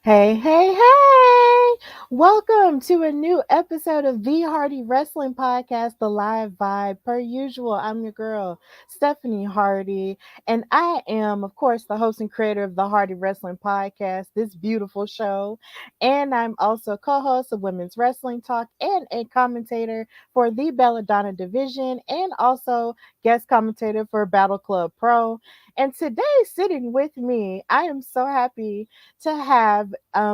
Hey, hey, hey! Welcome to a new episode of the Hardy Wrestling Podcast, The Live Vibe. Per usual, I'm your girl, Stephanie Hardy, and I am, of course, the host and creator of the Hardy Wrestling Podcast, this beautiful show. And I'm also co host of Women's Wrestling Talk and a commentator for the Belladonna Division, and also guest commentator for Battle Club Pro. And today, sitting with me, I am so happy to have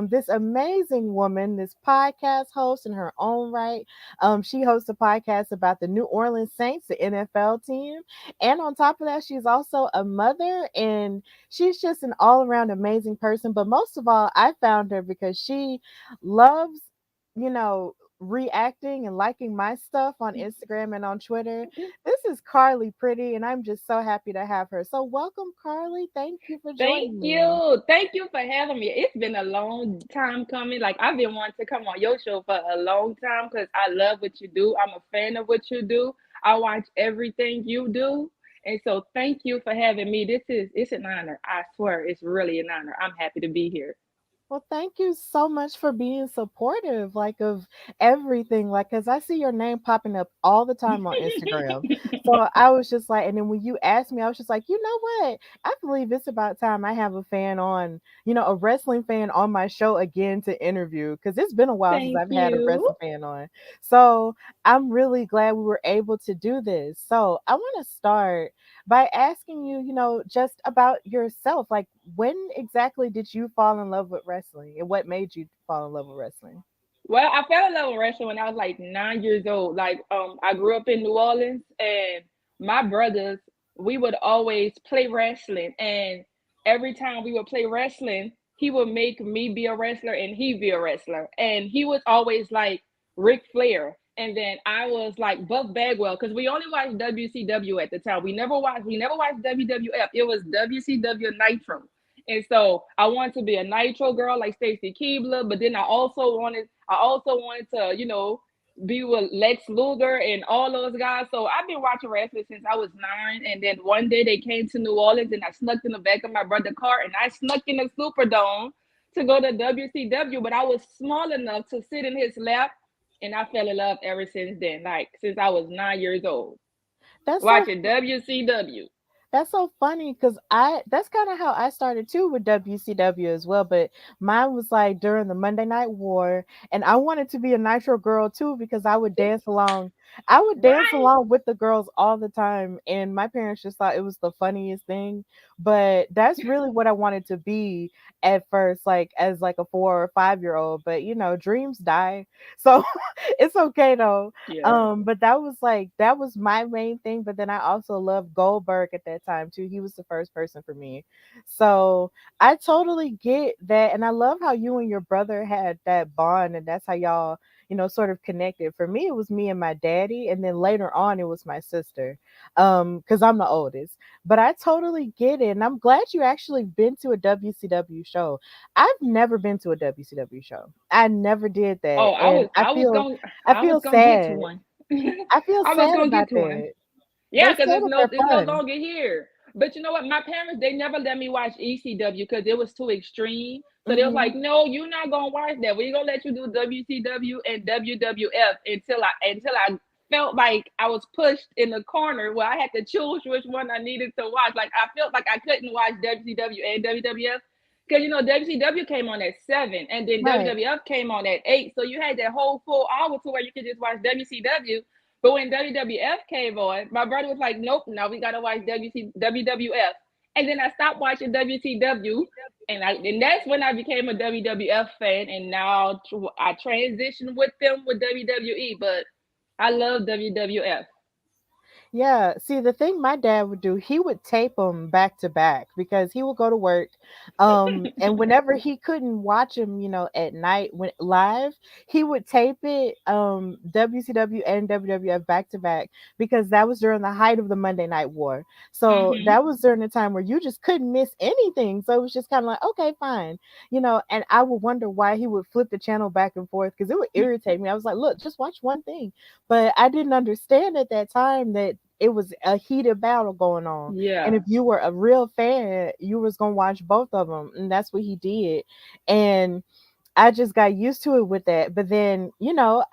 this amazing woman, this podcast host in her own right. She hosts a podcast about the New Orleans Saints, the NFL team. And on top of that, she's also a mother and she's just an all around amazing person. But most of all, I found her because she loves, reacting and liking my stuff on Instagram and on Twitter. This is Carly Pretty, and I'm just so happy to have her. So, welcome, Carly. Thank you for Thank joining me. you. Thank you for having me. It's been a long time coming. Like I've been wanting to come on your show for a long time because I love what you do. I'm a fan of what you do. I watch everything you do. And so thank you for having me. It's an honor. I swear it's really an honor. I'm happy to be here. Well, thank you so much for being supportive, like of everything. Like, cause I see your name popping up all the time on Instagram. So I was just like, and then when you asked me, I was just like, you know what? I believe it's about time I have a fan on, a wrestling fan on my show again to interview. Cause it's been a while since Thank I've had a you. wrestling fan on. So I'm really glad we were able to do this. So I want to start by asking you, just about yourself. Like, when exactly did you fall in love with wrestling and what made you fall in love with wrestling? Well, I fell in love with wrestling when I was like 9 years old. I grew up in New Orleans, and my brothers, we would always play wrestling. And every time we would play wrestling, he would make me be a wrestler and he be a wrestler. And he was always like Ric Flair. And then I was like Buff Bagwell because we only watched WCW at the time. We never watched WWF. It was WCW Nitro. And so I wanted to be a Nitro girl like Stacy Keibler, but then I also wanted to, be with Lex Luger and all those guys. So I've been watching wrestling since I was 9. And then one day they came to New Orleans and I snuck in the back of my brother's car and I snuck in the Superdome to go to WCW. But I was small enough to sit in his lap and I fell in love ever since then, like since I was 9 years old, That's so watching WCW. That's so funny because that's kind of how I started too with WCW as well. But mine was like during the Monday Night War, and I wanted to be a Nitro girl too because I would dance along. I would dance Right. along with the girls all the time, and my parents just thought it was the funniest thing. But that's really what I wanted to be at first, like as like a 4 or 5 year old. But dreams die, so it's okay though. Yeah. But that was my main thing. But then I also loved Goldberg at that time too. He was the first person for me. So I totally get that. And I love how you and your brother had that bond and that's how y'all, sort of connected. For me, it was me and my daddy, and then later on it was my sister. Because I'm the oldest. But I totally get it. And I'm glad you actually been to a WCW show. I've never been to a WCW show. I never did Oh, that. I And was I was going I I was feel gonna get to sad. one. I feel I was sad gonna get about to one. that. Yeah, They because said it's that no they're it's no fun. longer here. But you know what? My parents they never let me watch ECW because it was too extreme. So they was Mhm. like, "No, you're not gonna watch that. We're gonna let you do WCW and WWF until I felt like I was pushed in the corner where I had to choose which one I needed to watch. Like I felt like I couldn't watch WCW and WWF because WCW came on at 7 and then Right. WWF came on at 8. So you had that whole full hour to where you could just watch WCW. But when WWF came on, my brother was like, "Nope, now we gotta watch WWF." And then I stopped watching WCW, and that's when I became a WWF fan. And now I transitioned with them with WWE, but I love WWF. Yeah, see, the thing my dad would do, he would tape them back to back because he would go to work, and whenever he couldn't watch them, at night when live, he would tape it, WCW and WWF back to back because that was during the height of the Monday Night War. So Hmm. that was during the time where you just couldn't miss anything. So it was just kind of like, okay, fine, And I would wonder why he would flip the channel back and forth because it would irritate me. I was like, look, just watch one thing, but I didn't understand at that time that it was a heated battle going on. And if Yeah. you were a real fan, you was gonna watch both of them, and that's what he did. And I just got used to it with that. But then,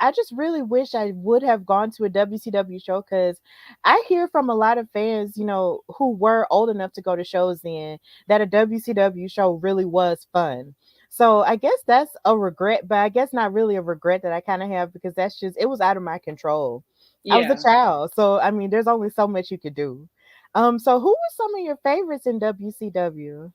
I just really wish I would have gone to a WCW show because I hear from a lot of fans, who were old enough to go to shows then, that a WCW show really was fun. So I guess that's a regret, but I guess not really a regret that I kind of have because that's just, it was out of my control. I was a Yeah. child. So, I mean, there's only so much you could do. So who were some of your favorites in WCW?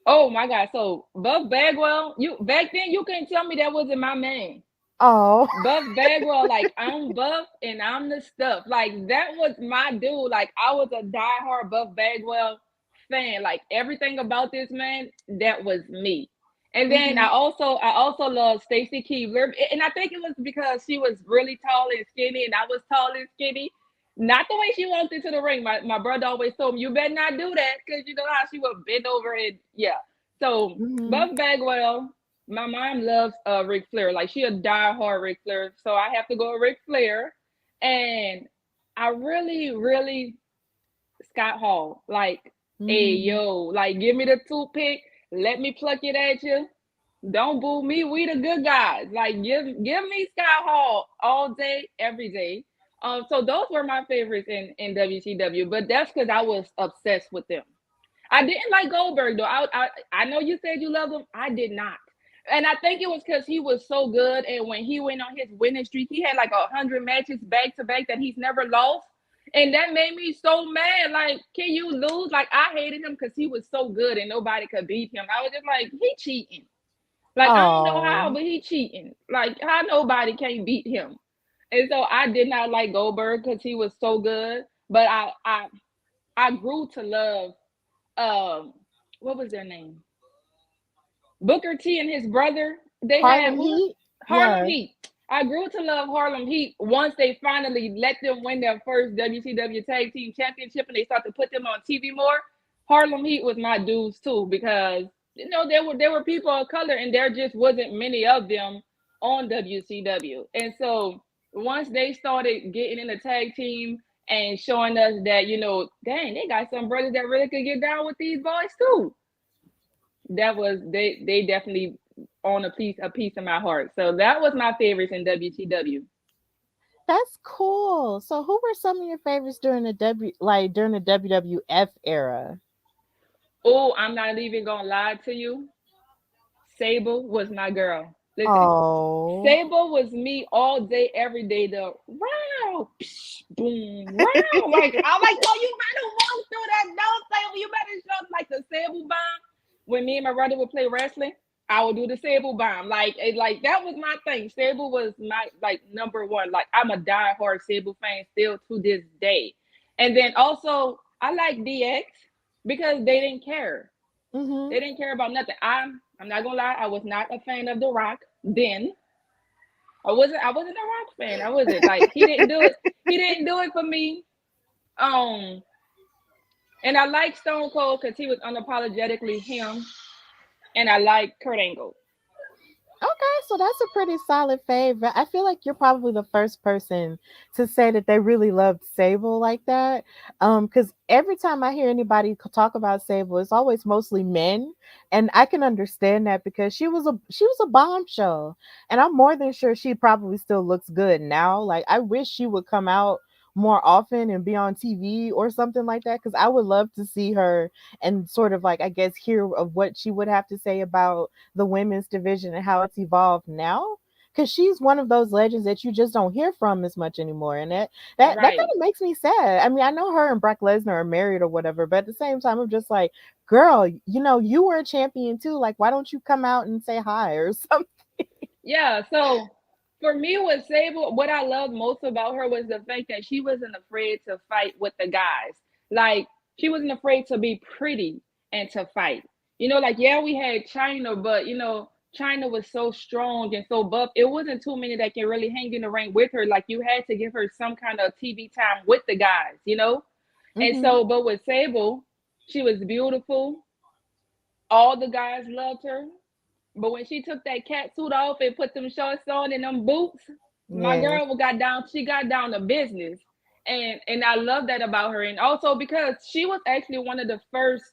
Oh my God. So Buff Bagwell, you back then you couldn't tell me that wasn't my man. Oh, Buff Bagwell, like I'm Buff and I'm the stuff. Like that was my dude. Like I was a diehard Buff Bagwell fan. Like everything about this man, that was me. And then hmm I also love Stacy Keebler. And I think it was because she was really tall and skinny and I was tall and skinny. Not the way she walked into the ring. My brother always told me, you better not do that because you know how she would bend over and yeah. So hmm Buff Bagwell, my mom loves Ric Flair. Like she a diehard Ric Flair. So I have to go with Ric Flair. And I really, really Scott Hall. Like, hey hmm yo, like give me the toothpick, let me pluck it at you. Don't boo me. We the good guys. Like give me Scott Hall all day, every day. So those were my favorites in WCW, but that's because I was obsessed with them. I didn't like Goldberg though. I know you said you love him. I did not, and I think it was because he was so good. And when he went on his winning streak, he had like 100 matches back to back that he's never lost, and that made me so mad. Like, can you lose? Like, I hated him because he was so good and nobody could beat him. I was just like, he cheating. Like, I don't know how, Oh, but he cheating. Like, how nobody can beat him. And so I did not like Goldberg because he was so good. But I grew to love um what was their name? Booker T and his brother. They had Harlem who was Heat? Harlem Yeah. Heat. I grew to love Harlem Heat once they finally let them win their first WCW Tag Team Championship and they started to put them on TV more. Harlem Heat was my dudes too because there were people of color and there just wasn't many of them on WCW. And so once they started getting in the tag team and showing us that, dang, they got some brothers that really could get down with these boys too. That was they definitely own a piece of my heart. So that was my favorites in WCW. That's cool. So who were some of your favorites during the WWF era? Oh, I'm not even gonna lie to you. Sable was my girl. Listen, Oh. Sable was me all day, every day. The wow, psh, boom, wow. Like I'm like, yo, you better walk through that door, Sable. You better show like the Sable bomb. When me and my brother would play wrestling, I would do the Sable bomb. Like that was my thing. Sable was my like number one. Like I'm a diehard Sable fan still to this day. And then also I like DX because they didn't care. Mhm. They didn't care about nothing. I'm not gonna lie, I was not a fan of The Rock then. I wasn't a Rock fan. I wasn't like he didn't do it. He didn't do it for me. Um, and I like Stone Cold because he was unapologetically him, and I like Kurt Angle. Okay, so that's a pretty solid favorite. I feel like you're probably the first person to say that they really loved Sable like that. Because every time I hear anybody talk about Sable, it's always mostly men, and I can understand that because she was a bombshell, and I'm more than sure she probably still looks good now. Like I wish she would come out more often and be on TV or something like that because I would love to see her and sort of like I guess hear of what she would have to say about the women's division and how it's evolved now because she's one of those legends that you just don't hear from as much anymore, and that kind Right. of makes me sad. I mean, I know her and Brock Lesnar are married or whatever, but at the same time I'm just like, girl, you were a champion too, like why don't you come out and say hi or something? Yeah. So for me with Sable, what I loved most about her was the fact that she wasn't afraid to fight with the guys. Like she wasn't afraid to be pretty and to fight. Like yeah, we had China, but China was so strong and so buff. It wasn't too many that can really hang in the ring with her. Like you had to give her some kind of TV time with the guys. And Mm-hmm. so, but with Sable, she was beautiful. All the guys loved her. But when she took that cat suit off and put them shorts on and them boots, my Yes. girl got down. She got down to business. And I love that about her. And also because she was actually one of the first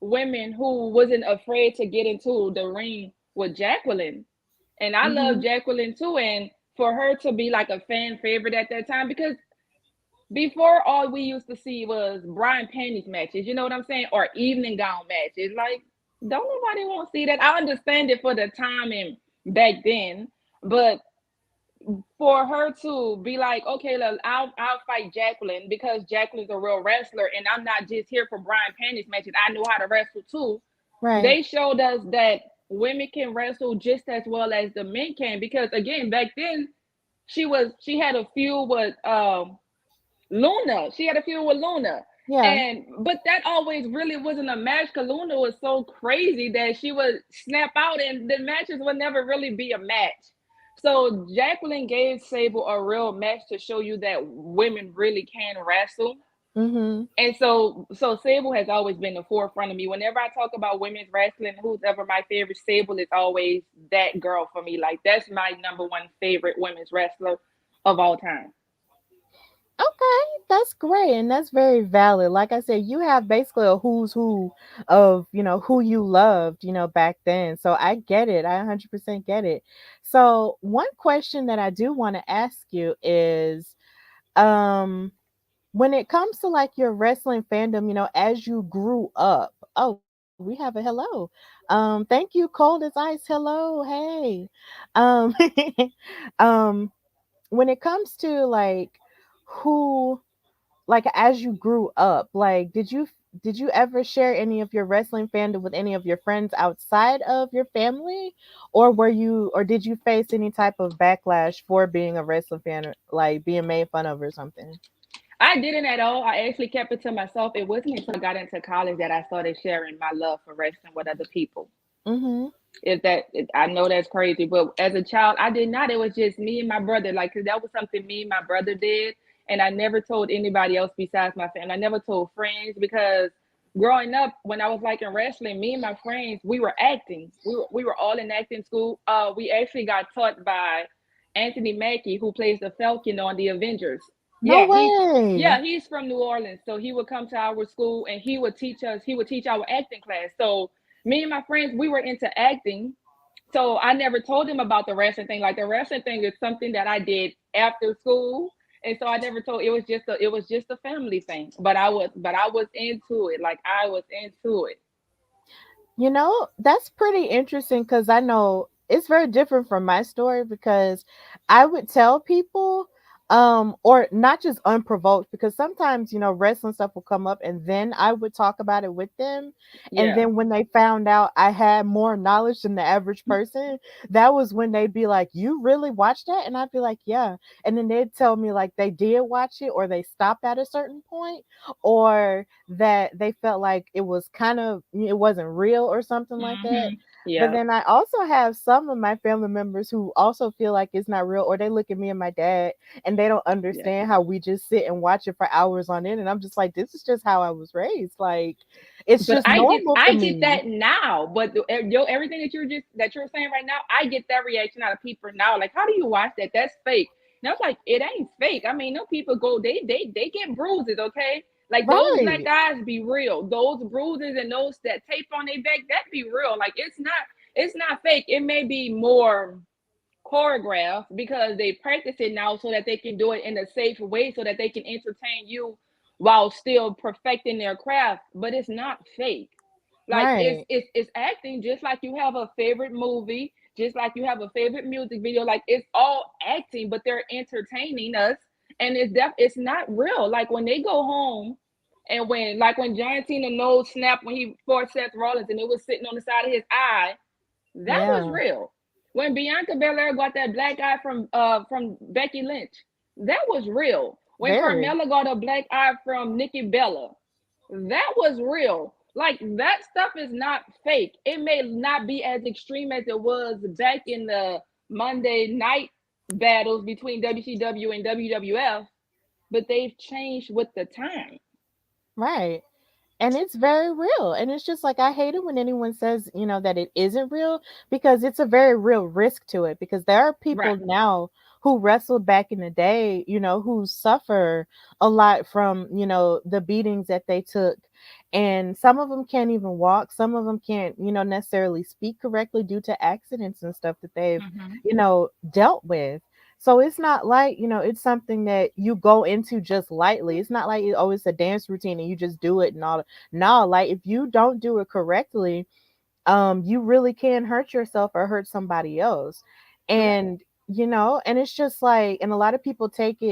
women who wasn't afraid to get into the ring with Jacqueline. And I love Mhm. Jacqueline too. And for her to be like a fan favorite at that time, because before all we used to see was Brian panties matches, you know what I'm saying? Or evening gown matches. Like, don't nobody want to see that. I understand it for the time and back then, but for her to be like, okay, look, I'll fight Jacqueline because Jacqueline's a real wrestler, and I'm not just here for Brian panties matches. I know how to wrestle too. Right. They showed us that women can wrestle just as well as the men can, because again, back then she had a feud with Luna. She had a feud with Luna. Yeah. And but that always really wasn't a match because Luna was so crazy that she would snap out and the matches would never really be a match. So Jacqueline gave Sable a real match to show you that women really can wrestle. Mhm. And so Sable has always been the forefront of me. Whenever I talk about women's wrestling, who's ever my favorite, Sable is always that girl for me. Like that's my number one favorite women's wrestler of all time. Okay, that's great and that's very valid. Like I said, you have basically a who's who of, who you loved, back then. So I get it. I 100% get it. So, one question that I do want to ask you is um when it comes to like your wrestling fandom, as you grew up. Oh, we have a hello. Thank you, cold as ice. Hello, hey. Um um when it comes to like who like as you grew up, like did you ever share any of your wrestling fandom with any of your friends outside of your family, or did you face any type of backlash for being a wrestling fan, or like being made fun of or something? I didn't at all. I actually kept it to myself. It wasn't until I got into college that I started sharing my love for wrestling with other people. Mhm. If that, I know that's crazy, but as a child, I did not. It was just me and my brother. Like, 'cause that was something me and my brother did, and I never told anybody else besides my family. I never told friends because growing up, when I was like in wrestling, me and my friends, we were acting. We were all in acting school. We actually got taught by Anthony Mackie, who plays the Falcon on the Avengers. No Yeah, he's way. yeah, he's from New Orleans, so he would come to our school and he would teach us. He would teach our acting class. So me and my friends, we were into acting. So I never told him about the wrestling thing. Like the wrestling thing is something that I did after school. And so I never told it was just a family thing. But I was into it. Like I was into it. That's pretty interesting because I know it's very different from my story because I would tell people, or not just unprovoked, because sometimes, wrestling stuff will come up and then I would talk about it with them. And Yeah. then when they found out I had more knowledge than the average person, that was when they'd be like, "You really watched that?" And I'd be like, "Yeah." And then they'd tell me like they did watch it or they stopped at a certain point, or that they felt like it wasn't real or something like that. But Yeah. then I also have some of my family members who also feel like it's not real, or they look at me and my dad and they don't Yeah. understand how we just sit and watch it for hours on end. And I'm just like, this is just how I was raised. Like, it's But just normal for I get me. that now. But everything that you're saying right now, I get that reaction out of people now. Like, how do you watch that? That's fake. And I was like, it ain't fake. I mean, no people go, they get bruises, okay? Like those black Right. eyes be real. Those bruises and those that tape on their back, that be real. Like it's not fake. It may be more choreographed because they practice it now so that they can do it in a safe way so that they can entertain you while still perfecting their craft, but it's not fake. Like it's Right. it's it's acting just like you have a favorite movie, just like you have a favorite music video. Like it's all acting, but they're entertaining us, and it's not real. Like when they go home, and when John Cena nose snapped when he fought Seth Rollins, and it was sitting on the side of his eye, that was Yeah. real. When Bianca Belair got that black eye from Becky Lynch, that was real. When Very. Carmella got a black eye from Nikki Bella, that was real. Like that stuff is not fake. It may not be as extreme as it was back in the Monday night battles between WCW and WWF, but they've changed with the time. Right. And it's very real. And it's just like I hate it when anyone says, that it isn't real, because it's a very real risk to it, because there are Right. people now who wrestled back in the day, who suffer a lot from, the beatings that they took. And some of them can't even walk. Some of them can't, necessarily speak correctly due to accidents and stuff that they've, Mhm. dealt with. So it's not like, it's something that you go into just lightly. It's not like, oh, it's a dance routine and you just do it and all. No, like if you don't do it correctly, you really can hurt yourself or hurt somebody else. Correct. And and it's just like, and a lot of people take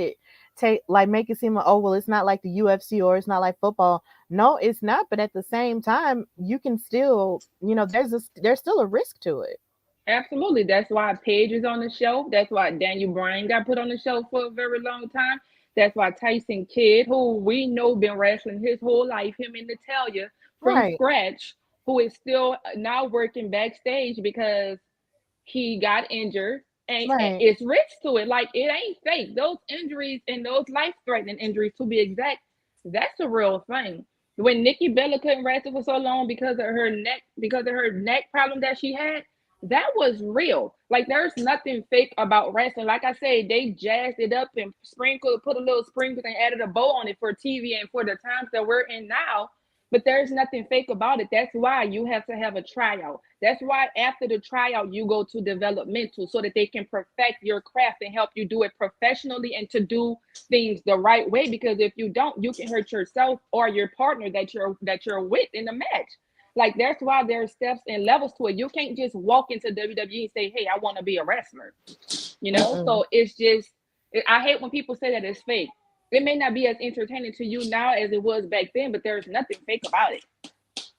like make it seem like, oh well, it's not like the UFC or it's not like football. No, it's not, but at the same time you can still, there's still a risk to it. Absolutely. That's why Paige is on the show. That's why Daniel Bryan got put on the show for a very long time. That's why Tyson Kidd, who we know been wrestling his whole life, him and Natalia from Right. scratch, who is still now working backstage because he got injured, and Right. it's risk to it. Like, it ain't fake. Those injuries, and those life-threatening injuries to be exact, that's a real thing. When Nikki Bella couldn't wrestle for so long because of her neck problem that she had, that was real. Like, there's nothing fake about wrestling. Like I said, they jazzed it up and put a little sprinkle and added a bow on it for TV and for the times that we're in now. But there's nothing fake about it. That's why you have to have a tryout. That's why after the tryout, you go to developmental so that they can perfect your craft and help you do it professionally and to do things the right way. Because if you don't, you can hurt yourself or your partner that you're with in the match. Like, that's why there's steps and levels to it. You can't just walk into WWE and say, "Hey, I want to be a wrestler." Mm-mm. So it's just, I hate when people say that it's fake. It may not be as entertaining to you now as it was back then, but there's nothing fake about it.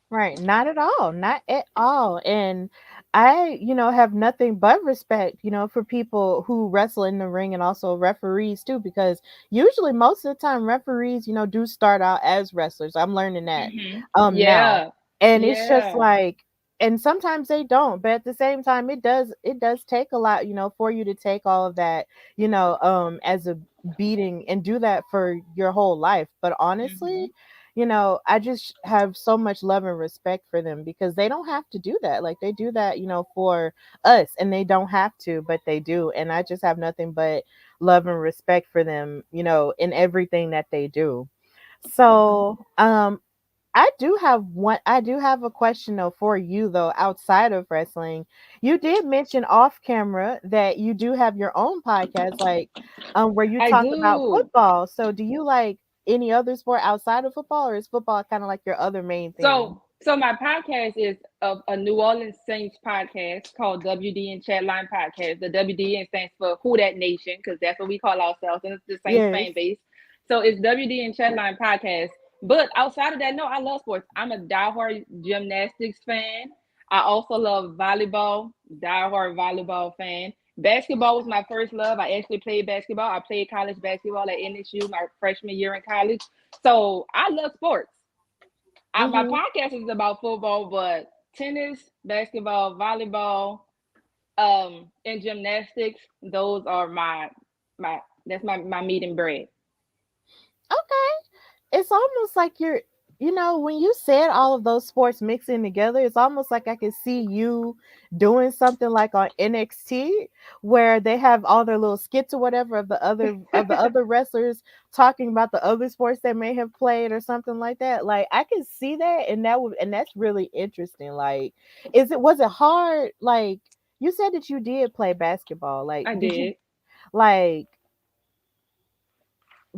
Right, not at all, not at all. And I, have nothing but respect, for people who wrestle in the ring and also referees too, because usually most of the time referees, do start out as wrestlers. I'm learning that now. Yeah. And it's just Yeah. like, and sometimes they don't, but at the same time it does take a lot, for you to take all of that, as a beating and do that for your whole life. But honestly, hmm I just have so much love and respect for them because they don't have to do that. Like they do that, for us and they don't have to, but they do. And I just have nothing but love and respect for them, in everything that they do. So, I do have a question though for you though outside of wrestling. You did mention off camera that you do have your own podcast, like where you I talk about do. football. So do you like any other sport outside of football, or is football kind of like your other main thing? So my podcast is a New Orleans Saints podcast called WD and Chatline Podcast. The WD stands for Who That Nation, because that's what we call ourselves, and it's the Saints Yes. fan base. So it's WD and Chatline Podcast. But outside of that, no, I love sports. I'm a diehard gymnastics fan. I also love volleyball, diehard volleyball fan. Basketball was my first love. I actually played basketball. I played college basketball at NSU my freshman year in college. So I love sports. My Mhm. podcast is about football, but tennis, basketball, volleyball, and gymnastics, those are my that's my meat and bread. Okay. It's almost like when you said all of those sports mixing together, it's almost like I could see you doing something like on NXT where they have all their little skits or whatever of the other wrestlers talking about the other sports they may have played or something like that. Like I could see that, and that's really interesting. Like was it hard, like you said that you did play basketball. Like I did you, did. like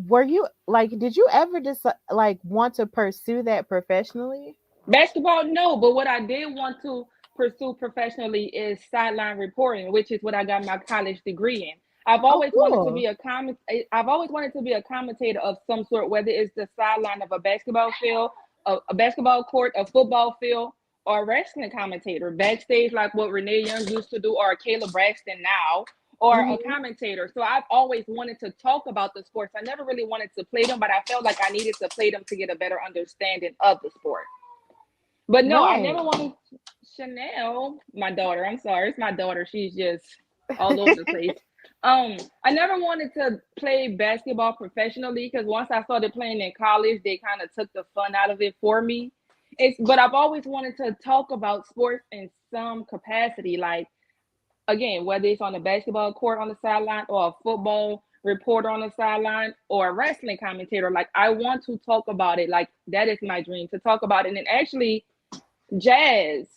were you like did you ever just like want to pursue that professionally? Basketball, no, but what I did want to pursue professionally is sideline reporting, which is what I got my college degree in. I've Oh, always wanted to cool. be a comment. I've always wanted to be a commentator of some sort, whether it's the sideline of a basketball field, a basketball court, a football field, or a wrestling commentator backstage, like what Renee Young used to do, or Caleb Braxton now, or a Mhm. commentator. So I've always wanted to talk about the sports. I never really wanted to play them, but I felt like I needed to play them to get a better understanding of the sport. But no, I Right. never wanted Chanel, my daughter. I'm sorry, it's my daughter. She's just all over the place. I never wanted to play basketball professionally because once I started playing in college, they kind of took the fun out of it for me. But I've always wanted to talk about sports in some capacity. Like again, whether it's on the basketball court on the sideline or a football reporter on the sideline or a wrestling commentator, like I want to talk about it. Like that is my dream to talk about it. And actually, Jazz,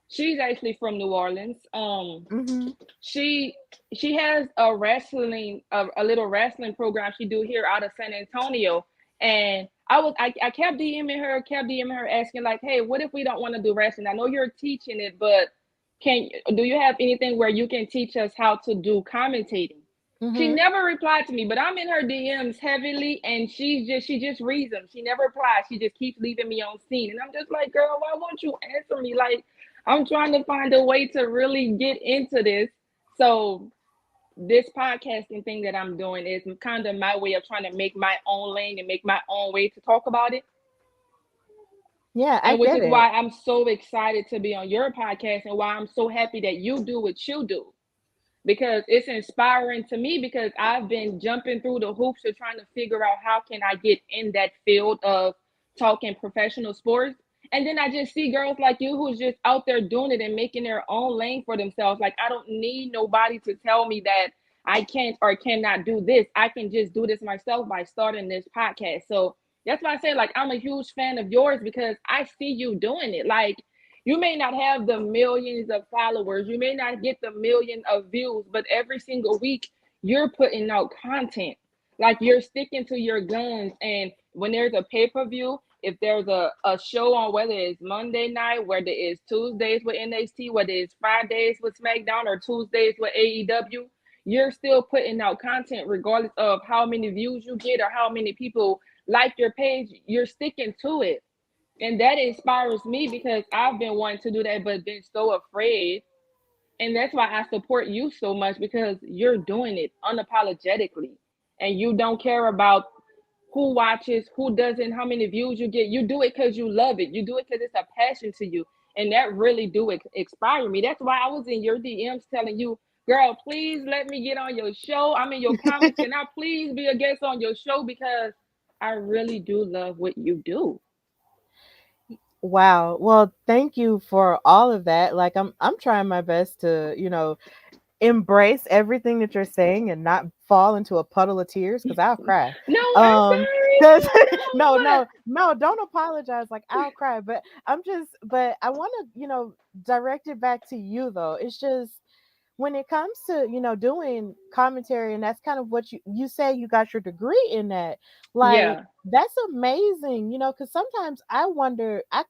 she's actually from New Orleans. Mhm. She she has a little wrestling program she do here out of San Antonio. And I kept DMing her asking like, hey, what if we don't want to do wrestling? I know you're teaching it, but can do you have anything where you can teach us how to do commentating? She Mhm. never replied to me, but I'm in her DMs heavily, and she just reads them. She never replies. She just keeps leaving me on scene, and I'm just like, girl, why won't you answer me? Like, I'm trying to find a way to really get into this. So this podcasting thing that I'm doing is kind of my way of trying to make my own lane and make my own way to talk about it. Yeah, I And which get is it. why I'm so excited to be on your podcast and why I'm so happy that you do what you do, because it's inspiring to me, because I've been jumping through the hoops of trying to figure out how can I get in that field of talking professional sports. And then I just see girls like you who's just out there doing it and making their own lane for themselves. Like I don't need nobody to tell me that I can't or cannot do this. I can just do this myself by starting this podcast. So that's why I say like I'm a huge fan of yours, because I see you doing it. Like you may not have the millions of followers, you may not get the million of views, but every single week you're putting out content. Like you're sticking to your guns. And when there's a pay-per-view, if there's a show on, whether it's Monday night, whether it's Tuesdays with NXT, whether it's Fridays with SmackDown or Tuesdays with AEW, you're still putting out content regardless of how many views you get or how many people like your page. You're sticking to it, and that inspires me because I've been wanting to do that but been so afraid. And that's why I support you so much, because you're doing it unapologetically, and you don't care about who watches, who doesn't, how many views you get. You do it because you love it. You do it because it's a passion to you. And that really do inspire me. That's why I was in your DMs telling you, girl, please let me get on your show. I'm in your comments. Can I please be a guest on your show? Because I really do love what you do. Wow. Well, thank you for all of that. Like I'm trying my best to, embrace everything that you're saying and not fall into a puddle of tears because I'll cry. No, I'm Um sorry. 'cause no, No, no, no, don't apologize. Like I'll cry. But I want to, direct it back to you though. It's just when it comes to doing commentary, and that's kind of what you say you got your degree in that, like yeah. that's amazing, because sometimes I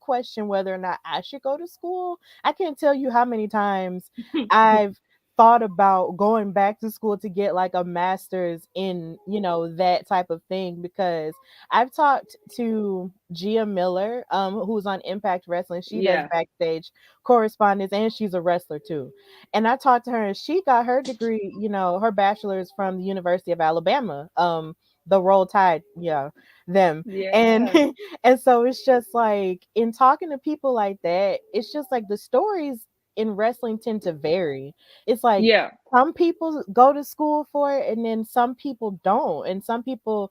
question whether or not I should go to school. I can't tell you how many times I've thought about going back to school to get like a master's in that type of thing, because I've talked to Gia Miller, who's on Impact Wrestling. She does Yeah. backstage correspondence and she's a wrestler too. And I talked to her, and she got her degree, her bachelor's from the University of Alabama. The Roll Tide, yeah, them. And Yeah. and so it's just like in talking to people like that, it's just like the stories in wrestling tend to vary. It's like Yeah. some people go to school for it and then some people don't. And some people,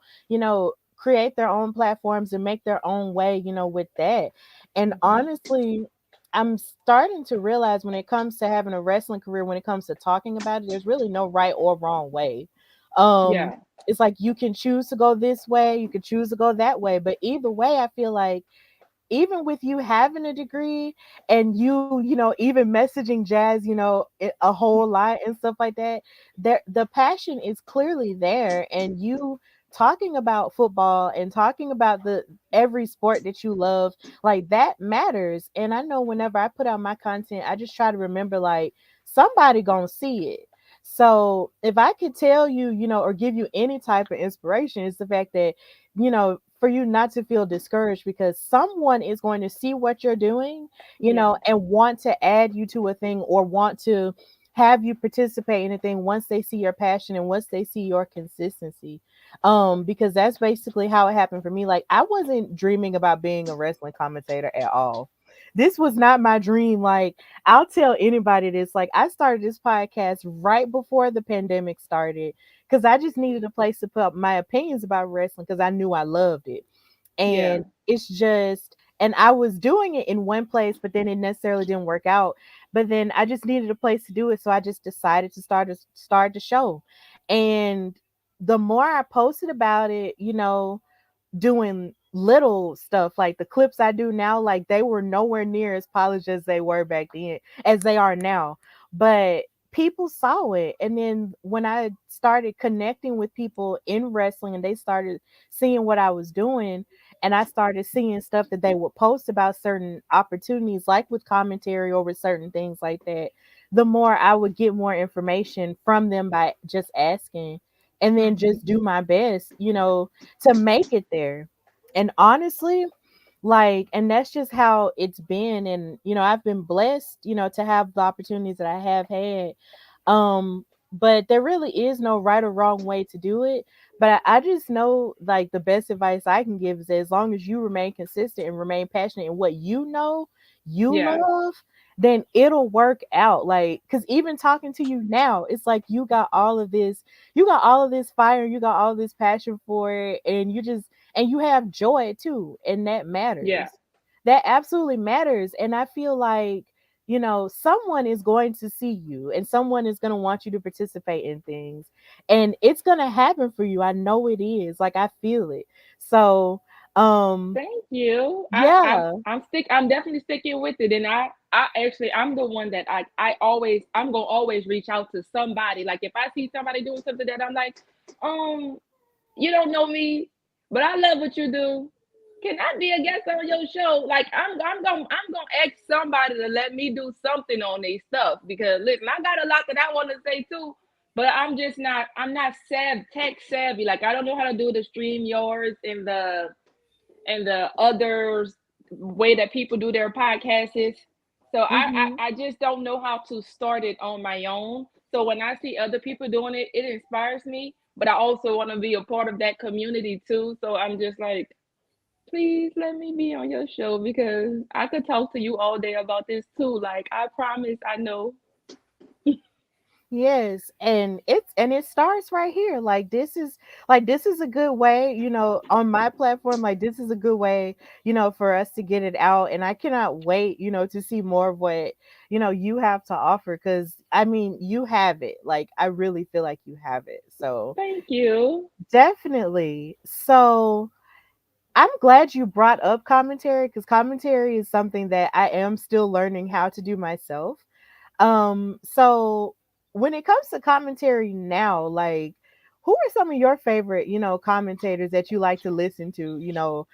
create their own platforms and make their own way, with that. And Mhm. honestly, I'm starting to realize when it comes to having a wrestling career, when it comes to talking about it, there's really no right or wrong way. Um, Yeah. it's like you can choose to go this way, you can choose to go that way, but either way, I feel like even with you having a degree and you even messaging Jazz a whole lot and stuff like that, there the passion is clearly there, and you talking about football and talking about the every sport that you love, like that matters. And I know whenever I put out my content, I just try to remember like somebody gonna see it. So if I could tell you, or give you any type of inspiration, it's the fact that for you not to feel discouraged, because someone is going to see what you're doing, Yeah. and want to add you to a thing or want to have you participate in a thing once they see your passion and once they see your consistency. Because that's basically how it happened for me. Like I wasn't dreaming about being a wrestling commentator at all. This was not my dream. Like I'll tell anybody this. Like I started this podcast right before the pandemic started because I just needed a place to put my opinions about wrestling because I knew I loved it. Yeah. And it's just, and I was doing it in one place, but then it necessarily didn't work out. But then I just needed a place to do it, so I just decided to start the show. And the more I posted about it, doing little stuff like the clips I do now, like they were nowhere near as polished as they were back then, as they are now. But people saw it. And then when I started connecting with people in wrestling and they started seeing what I was doing, and I started seeing stuff that they would post about certain opportunities, like with commentary over certain things like that, the more I would get more information from them by just asking, and then Mhm. just do my best, to make it there. And honestly, like, and that's just how it's been. And I've been blessed, to have the opportunities that I have had. But there really is no right or wrong way to do it. But I just know, like, the best advice I can give is that as long as you remain consistent and remain passionate in what you Yeah. love, then it'll work out. Like, because even talking to you now, it's like you got all of this fire, you got all this passion for it, and you have joy too, and that Yeah. matters. That absolutely matters. And I feel like, someone is going to see you and someone is going to want you to participate in things, and it's going to happen for you. I know it is. Like, I feel it. So, Thank you. yeah. I'm definitely sticking with it. And I actually I'm the one that I'm gonna always reach out to somebody. Like if I see somebody doing something that I'm like, um, you don't know me, but I love what you do. Can I be a guest on your show? Like I'm gonna ask somebody to let me do something on their stuff because listen, I got a lot that I want to say too, but I'm not tech savvy. Like I don't know how to do the stream yours and the others way that people do their podcasts is. So Mhm. I just don't know how to start it on my own. So when I see other people doing it, it inspires me. But I also want to be a part of that community too. So I'm just like, please let me be on your show because I could talk to you all day about this too. Like I promise I know. Yes, and it starts right here. Like this is a good way, on my platform, like this is a good way, for us to get it out. And I cannot wait, to see more of what, you have to offer, cuz I mean, you have it. Like I really feel like you have it. So, Thank you. definitely. So, I'm glad you brought up commentary, cuz commentary is something that I am still learning how to do myself. So when it comes to commentary now, like, who are some of your favorite, commentators that you like to listen to,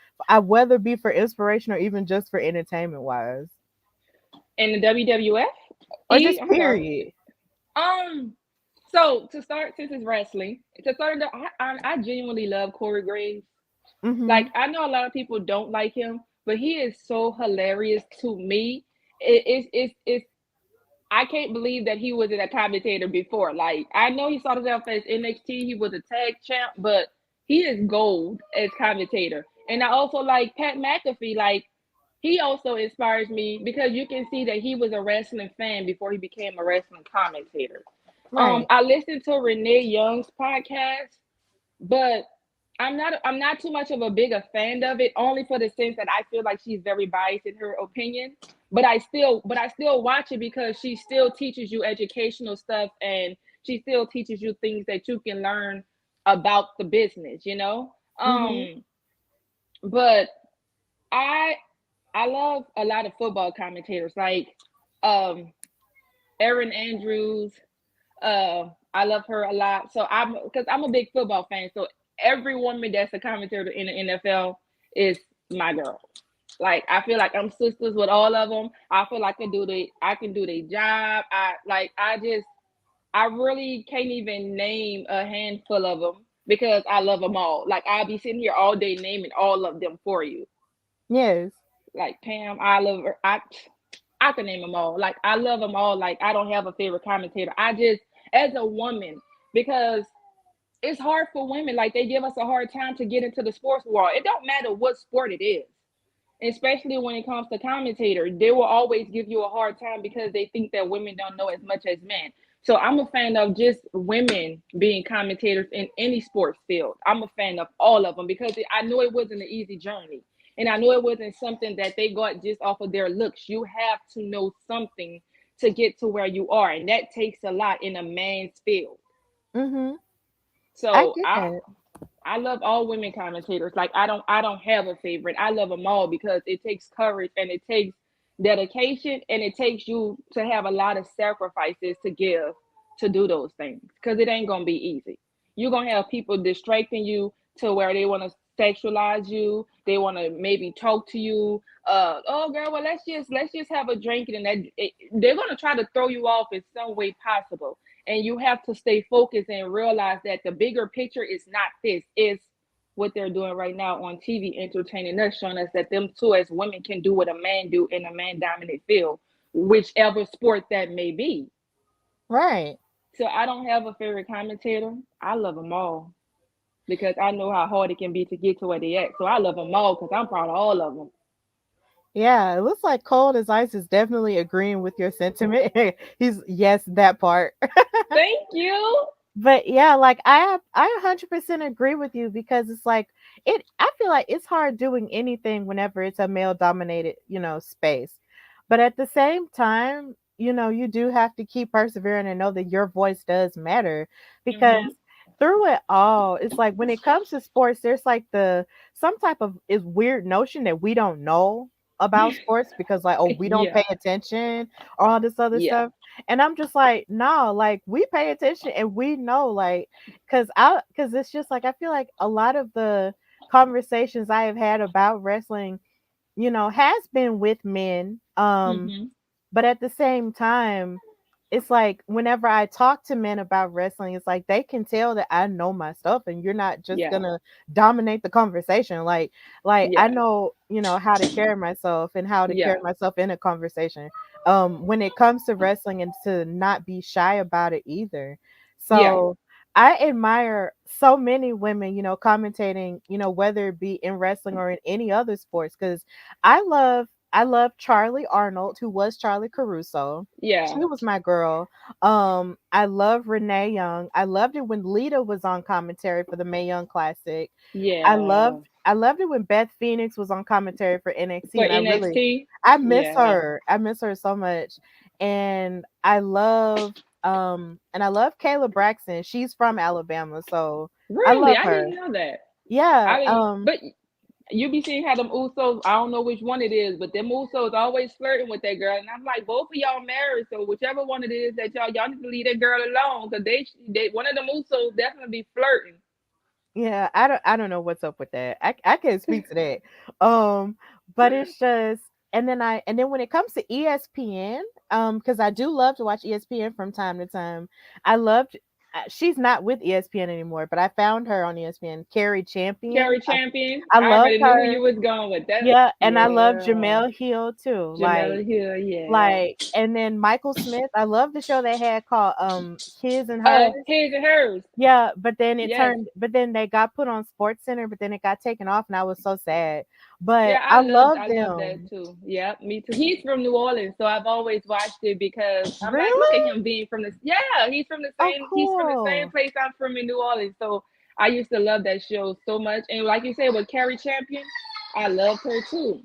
whether it be for inspiration or even just for entertainment wise, And the WWF? or just I'm sorry. period? Um, so to start, since it's wrestling, to start, I genuinely love Corey Graves. Like Mhm. I know a lot of people don't like him, but he is so hilarious to me. It's I can't believe that he was in a commentator before. Like I know he started off as NXT, he was a tag champ, but he is gold as commentator. And I also like Pat McAfee. Like he also inspires me because you can see that he was a wrestling fan before he became a wrestling commentator. Right. I listened to Renee Young's podcast, but I'm not too much of a big a fan of it, only for the sense that I feel like she's very biased in her opinion. But I still watch it because she still teaches you educational stuff and she still teaches you things that you can learn about the business, you know? Mhm. But I I love a lot of football commentators like um Erin Andrews. I love her a lot. So I'm a big football fan. So every woman that's a commentator in the NFL is my girl. Like I feel like I'm sisters with all of them. I feel like I can do their job. I really can't even name a handful of them because I love them all. Like I'll be sitting here all day naming all of them for you. Yes. Like Pam, Oliver, I can name them all. Like I love them all. Like I don't have a favorite commentator. I just as a woman because it's hard for women. Like they give us a hard time to get into the sports world. It don't matter what sport it is, especially when it comes to commentator. They will always give you a hard time because they think that women don't know as much as men. So I'm a fan of just women being commentators in any sports field. I'm a fan of all of them because I know it wasn't an easy journey. And I know it wasn't something that they got just off of their looks. You have to know something to get to where you are, and that takes a lot in a man's field. Mhm. I So get that. I love all women commentators. Like I don't have a favorite. I love them all because it takes courage and it takes dedication and it takes you to have a lot of sacrifices to give to do those things because it ain't gonna be easy. You're gonna have people distracting you to where they want to sexualize you. They want to maybe talk to you. Oh girl, well let's just have a drink and they're gonna try to throw you off in some way possible, and you have to stay focused and realize that the bigger picture is not this, is what they're doing right now on TV, entertaining us, showing us that them too as women can do what a man do in a man dominant field, whichever sport that may be. Right. So I don't have a favorite commentator. I love them all because I know how hard it can be to get to where they at. So I love them all because I'm proud of all of them. Yeah, it looks like Cold as Ice is definitely agreeing with your sentiment. He's yes, that part. Thank you. But yeah, like I 100% agree with you because it's like I feel like it's hard doing anything whenever it's a male dominated, space. But at the same time, you do have to keep persevering and know that your voice does matter because Mm-hmm. through it all, it's like when it comes to sports, there's like the some type of is weird notion that we don't know about sports because like, oh, we don't Yeah. pay attention or all this other Yeah. stuff. And I'm just like, no, like we pay attention and we know, like, cause it's just like I feel like a lot of the conversations I have had about wrestling, has been with men. Mm-hmm. But at the same time, it's like whenever I talk to men about wrestling, it's like they can tell that I know my stuff and you're not just Yeah. gonna dominate the conversation. Like I Yeah. know, how to carry myself and how to carry Yeah. myself in a conversation. When it comes to wrestling and to not be shy about it either. Yeah. So I admire so many women, commentating, whether it be in wrestling or in any other sports, because I love Charlie Arnold, who was Charlie Caruso. Yeah. She was my girl. I love Renee Young. I loved it when Lita was on commentary for the Mae Young Classic. I Yeah. loved I loved it when Beth Phoenix was on commentary for NXT, For and NXT. I miss Yeah. her. I miss her so much. And I love Kayla Braxton. She's from Alabama, so I Really? love I her. didn't know that. Yeah. I mean, but you be seeing how them Usos, I don't know which one it is, but them Usos always flirting with that girl. And I'm like, both of y'all married, so whichever one it is that y'all need to leave that girl alone. Cause they one of them Usos definitely be flirting. Yeah, I don't know what's up with that. I can't speak to that. But it's just and then when it comes to ESPN, because I do love to watch ESPN from time to time. I loved she's not with ESPN anymore, but I found her on ESPN, Carrie Champion. Carrie Champion. I I love already knew who her. you was going with that. Yeah, and I love Yeah. Jamel Hill too. Jamela Hill, yeah. And then Michael Smith. I love the show they had called His and Hers. His and hers. Yeah, Yes. but then they got put on Sports Center, but then it got taken off, and I was so sad. But Yeah, I love I love that them. too. Yeah, me too. He's from New Orleans, so I've always watched it because I'm like, look at Really? him being from the yeah, Oh, he's from the same cool. place I'm from in New Orleans. So I used to love that show so much. And like you said with Carrie Champion, I love her too.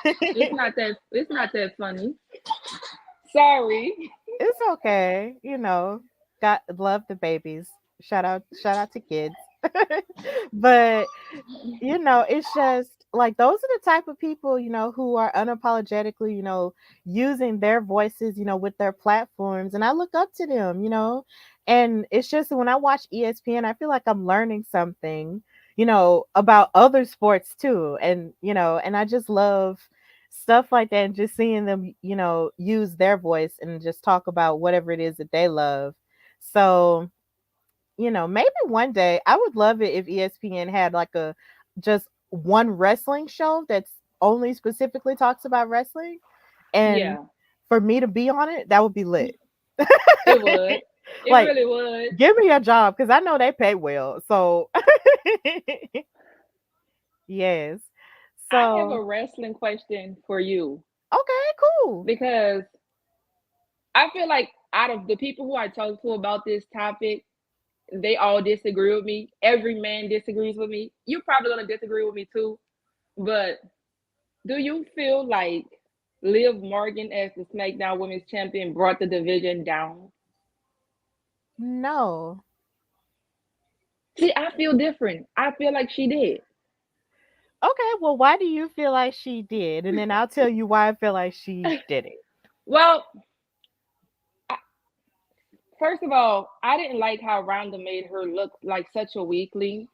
It's not that funny. Sorry. It's okay, Got love the babies. Shout out to kids. But it's just like those are the type of people, who are unapologetically, using their voices, with their platforms. And I look up to them, and it's just when I watch ESPN, I feel like I'm learning something, about other sports too. And I just love stuff like that and just seeing them, use their voice and just talk about whatever it is that they love. So maybe one day I would love it if ESPN had like a just one wrestling show that's only specifically talks about wrestling. And Yeah, for me to be on it, that would be lit. it would. It Like, really would. give me a job because I know they pay well. So, yes. I have So, a wrestling question for you okay, cool. because I feel like out of the people who I talk to about this topic, they all disagree with me. Every man disagrees with me. You're probably gonna disagree with me too. But do you feel like Liv Morgan as the SmackDown Women's Champion brought the division down? No. See, I feel different. I feel like she did. Okay, well, why do you feel like she did? And then I'll tell you why I feel like she didn't. Well, first of all, I didn't like how Ronda made her look like such a weakling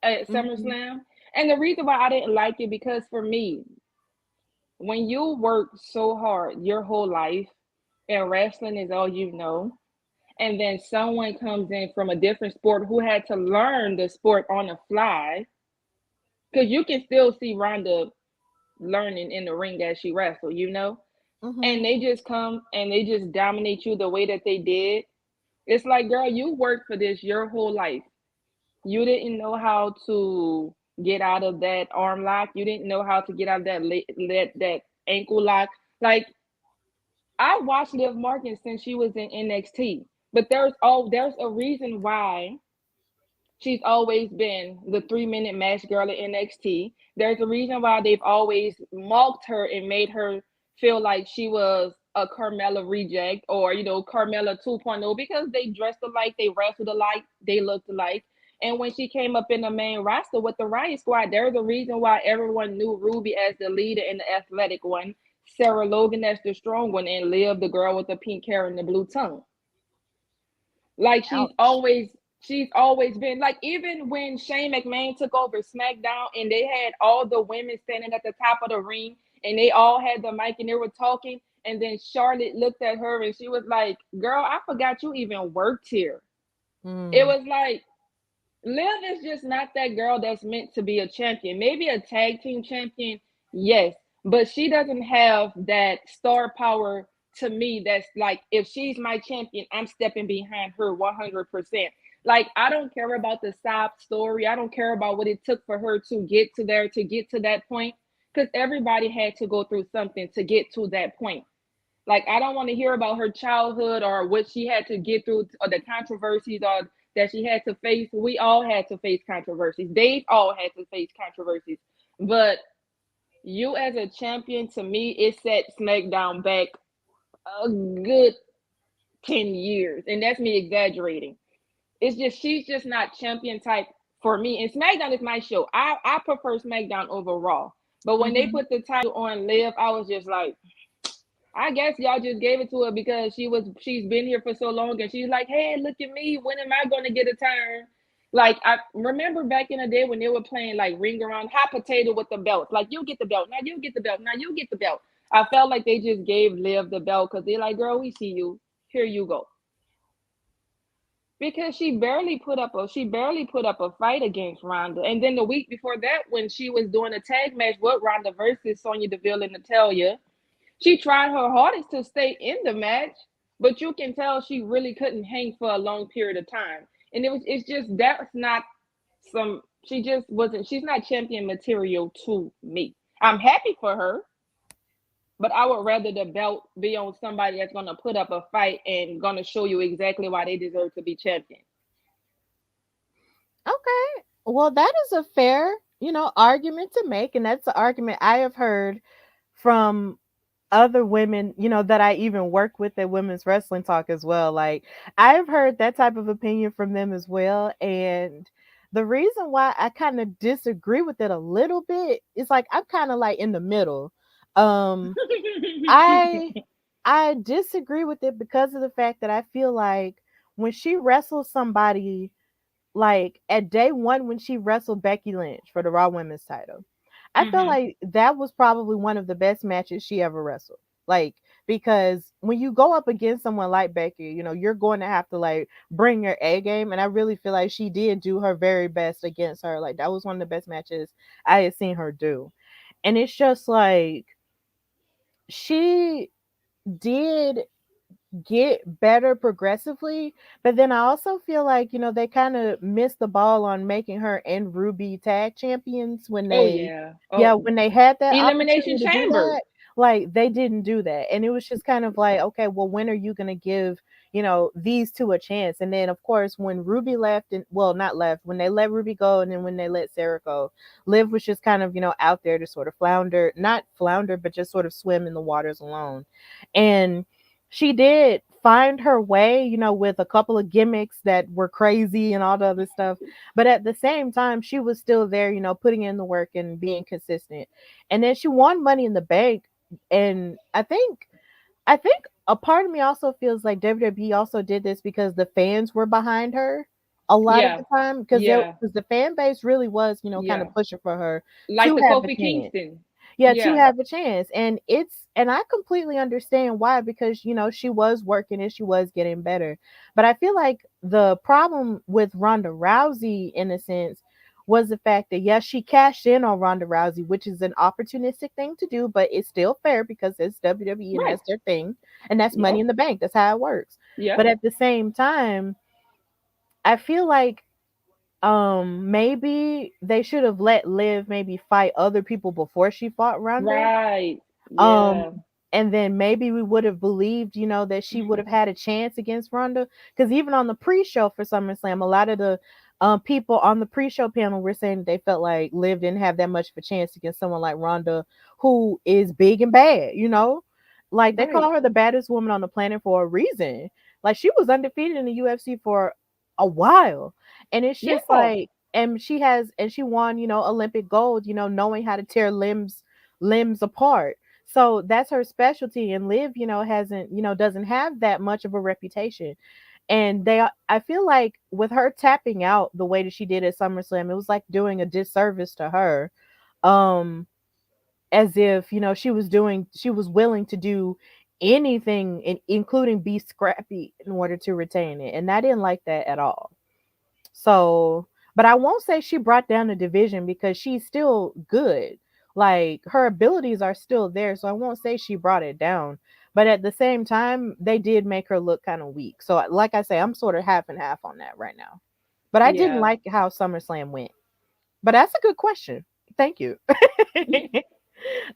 at Hmm. SummerSlam. And the reason why I didn't like it, because for me, when you work so hard your whole life and wrestling is all you know, and then someone comes in from a different sport who had to learn the sport on the fly, because you can still see Ronda learning in the ring as she wrestled, Hmm. and they just come and they just dominate you the way that they did. It's like, girl, you worked for this your whole life. You didn't know how to get out of that arm lock. You didn't know how to get out of that ankle lock. Like, I watched Liv Morgan since she was in NXT, but there's a reason why she's always been the 3 minute match girl at NXT. There's a reason why they've always mocked her and made her feel like she was a Carmella reject, or Carmella 2.0, because they dressed alike, they wrestled alike, they looked alike. And when she came up in the main roster with the Riot Squad, there's a reason why everyone knew Ruby as the leader and the athletic one, Sarah Logan as the strong one, and Liv, the girl with the pink hair and the blue tongue. Like, Ouch. she's always been like, even when Shane McMahon took over SmackDown and they had all the women standing at the top of the ring and they all had the mic and they were talking, and then Charlotte looked at her and she was like, "Girl, I forgot you even worked here." It Mm. was like, Liv is just not that girl that's meant to be a champion. Maybe a tag team champion, yes, but she doesn't have that star power to me. That's like, if she's my champion, I'm stepping behind her 100%. Like, I don't care about the sob story. I don't care about what it took for her to get to there, to get to that point, because everybody had to go through something to get to that point. Like, I don't want to hear about her childhood or what she had to get through, or the controversies or that she had to face. We all had to face controversies. They've all had to face controversies. But you as a champion, to me, it set SmackDown back a good 10 years. And that's me exaggerating. It's just, she's just not champion type for me. And SmackDown is my show. I prefer SmackDown over Raw. But when they Hmm. put the title on Liv, I was just like, I guess y'all just gave it to her because she's been here for so long, and she's like, "Hey, look at me. When am I gonna get a turn?" Like, I remember back in the day when they were playing like ring around hot potato with the belts. Like, you get the belt, now you get the belt, now you get the belt. I felt like they just gave Liv the belt because they're like, "Girl, we see you. Here you go." Because she barely put up a fight against Ronda. And then the week before that, when she was doing a tag match with Ronda versus Sonya Deville and Natalia, she tried her hardest to stay in the match, but you can tell she really couldn't hang for a long period of time. And it's just, that's not some she just wasn't she's not champion material to me. I'm happy for her, but I would rather the belt be on somebody that's gonna put up a fight and gonna show you exactly why they deserve to be champion. Okay. Well, that is a fair, argument to make. And that's the argument I have heard from other women, that I even work with at Women's Wrestling Talk as well. Like, I've heard that type of opinion from them as well. And the reason why I kind of disagree with it a little bit is like I'm kind of like in the middle. Um I I disagree with it because of the fact that I feel like when she wrestles somebody, like at day one when she wrestled Becky Lynch for the Raw Women's title, I felt Hmm. like that was probably one of the best matches she ever wrestled. Like, because when you go up against someone like Becky, you're going to have to like bring your A game. And I really feel like she did do her very best against her. Like, that was one of the best matches I had seen her do. And it's just like she did get better progressively. But then I also feel like, they kind of missed the ball on making her and Ruby tag champions when Oh they, yeah. yeah, Oh, when they had that Elimination opportunity to do Chamber. that. Like, they didn't do that. And it was just kind of like, okay, well, when are you going to give, these two a chance. And then of course when Ruby left, and well, not left, when they let Ruby go and then when they let Sarah go, Liv was just kind of, out there to sort of flounder, not flounder, but just sort of swim in the waters alone. And she did find her way, with a couple of gimmicks that were crazy and all the other stuff. But at the same time, she was still there, putting in the work and being consistent. And then she won Money in the Bank. And I think a part of me also feels like WWE also did this because the fans were behind her a lot of Yeah. the time, because Yeah. the fan base really was, kind Yeah. of pushing for her Like to the have a Kofi chance. Kingston. Yeah, to Yeah. have a chance. And I completely understand why, because she was working and she was getting better. But I feel like the problem with Ronda Rousey, in a sense, was the fact that yes, she cashed in on Ronda Rousey, which is an opportunistic thing to do, but it's still fair because it's WWE and Right. that's their thing, and that's Money Yep. in the Bank. That's how it works. But Yep. at the same time, I feel like maybe they should have let Liv maybe fight other people before she fought Ronda. Right. um, Yeah. and then maybe we would have believed, that she would have had a chance against Ronda. Because even on the pre-show for SummerSlam, a lot of the people on the pre-show panel were saying that they felt like Liv didn't have that much of a chance against someone like Ronda, who is big and bad. Like they Right. call her the baddest woman on the planet for a reason. Like she was undefeated in the UFC for a while, and it's just Yeah. like, and she won, Olympic gold, knowing how to tear limbs apart. So that's her specialty. And Liv, hasn't, doesn't have that much of a reputation. And I feel like with her tapping out the way that she did at SummerSlam, it was like doing a disservice to her. Um, as if, she was willing to do anything, including be scrappy in order to retain it. And I didn't like that at all. So, but I won't say she brought down the division because she's still good. Like her abilities are still there, so I won't say she brought it down. But at the same time, they did make her look kind of weak. So, like I say, I'm sort of half and half on that right now. But I didn't Yeah. like how SummerSlam went. But that's a good question. Thank you.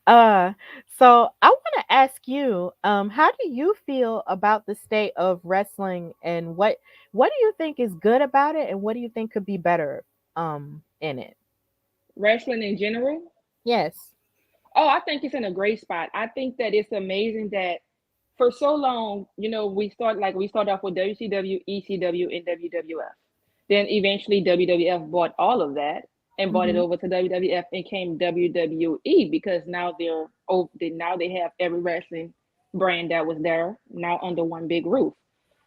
uh, so I want to ask you, how do you feel about the state of wrestling, and what do you think is good about it, and what do you think could be better, in it? Wrestling in general. Yes. Oh, I think it's in a great spot. I think that it's amazing that for so long, we start off with WCW, ECW, and WWF. Then eventually WWF bought all of that and bought it Mhm. over to WWF and came WWE because now now they have every wrestling brand that was there now under one big roof.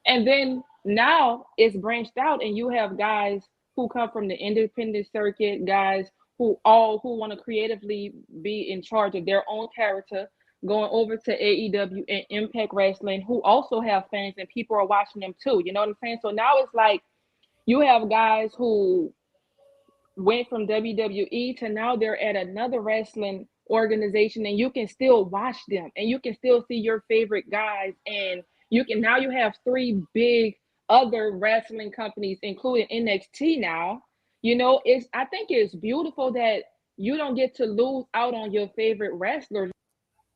And then now it's branched out, and you have guys who come from the independent circuit, guys who want to creatively be in charge of their own character, going over to AEW and Impact Wrestling, who also have fans and people are watching them too. You know what I'm saying? So now it's like you have guys who went from WWE to now they're at another wrestling organization, and you can still watch them and you can still see your favorite guys, and you have three big other wrestling companies including NXT now. It's I think it's beautiful that you don't get to lose out on your favorite wrestlers.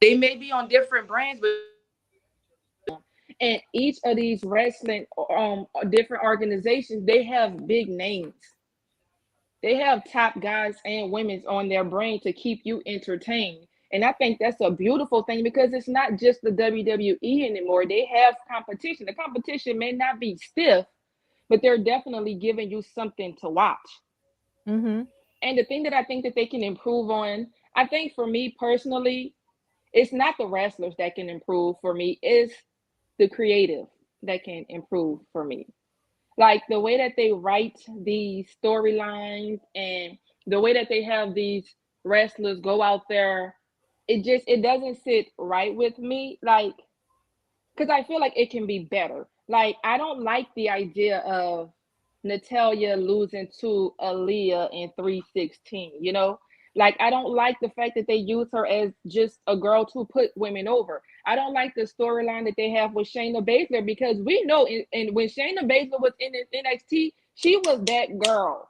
They may be on different brands, but and each of these wrestling different organizations, they have big names. They have top guys and women's on their brain to keep you entertained. And I think that's a beautiful thing because it's not just the WWE anymore. They have competition. The competition may not be stiff, but they're definitely giving you something to watch. Mhm. And the thing that I think that they can improve on, I think for me personally, it's not the wrestlers that can improve for me, it's the creative that can improve for me. Like the way that they write these storylines and the way that they have these wrestlers go out there, it doesn't sit right with me. Like, because I feel like it can be better. Like, I don't like the idea of Natalia losing to Aaliyah in 316, you know? Like, I don't like the fact that they use her as just a girl to put women over. I don't like the storyline that they have with Shayna Baszler because we know, and when Shayna Baszler was in NXT, she was that girl.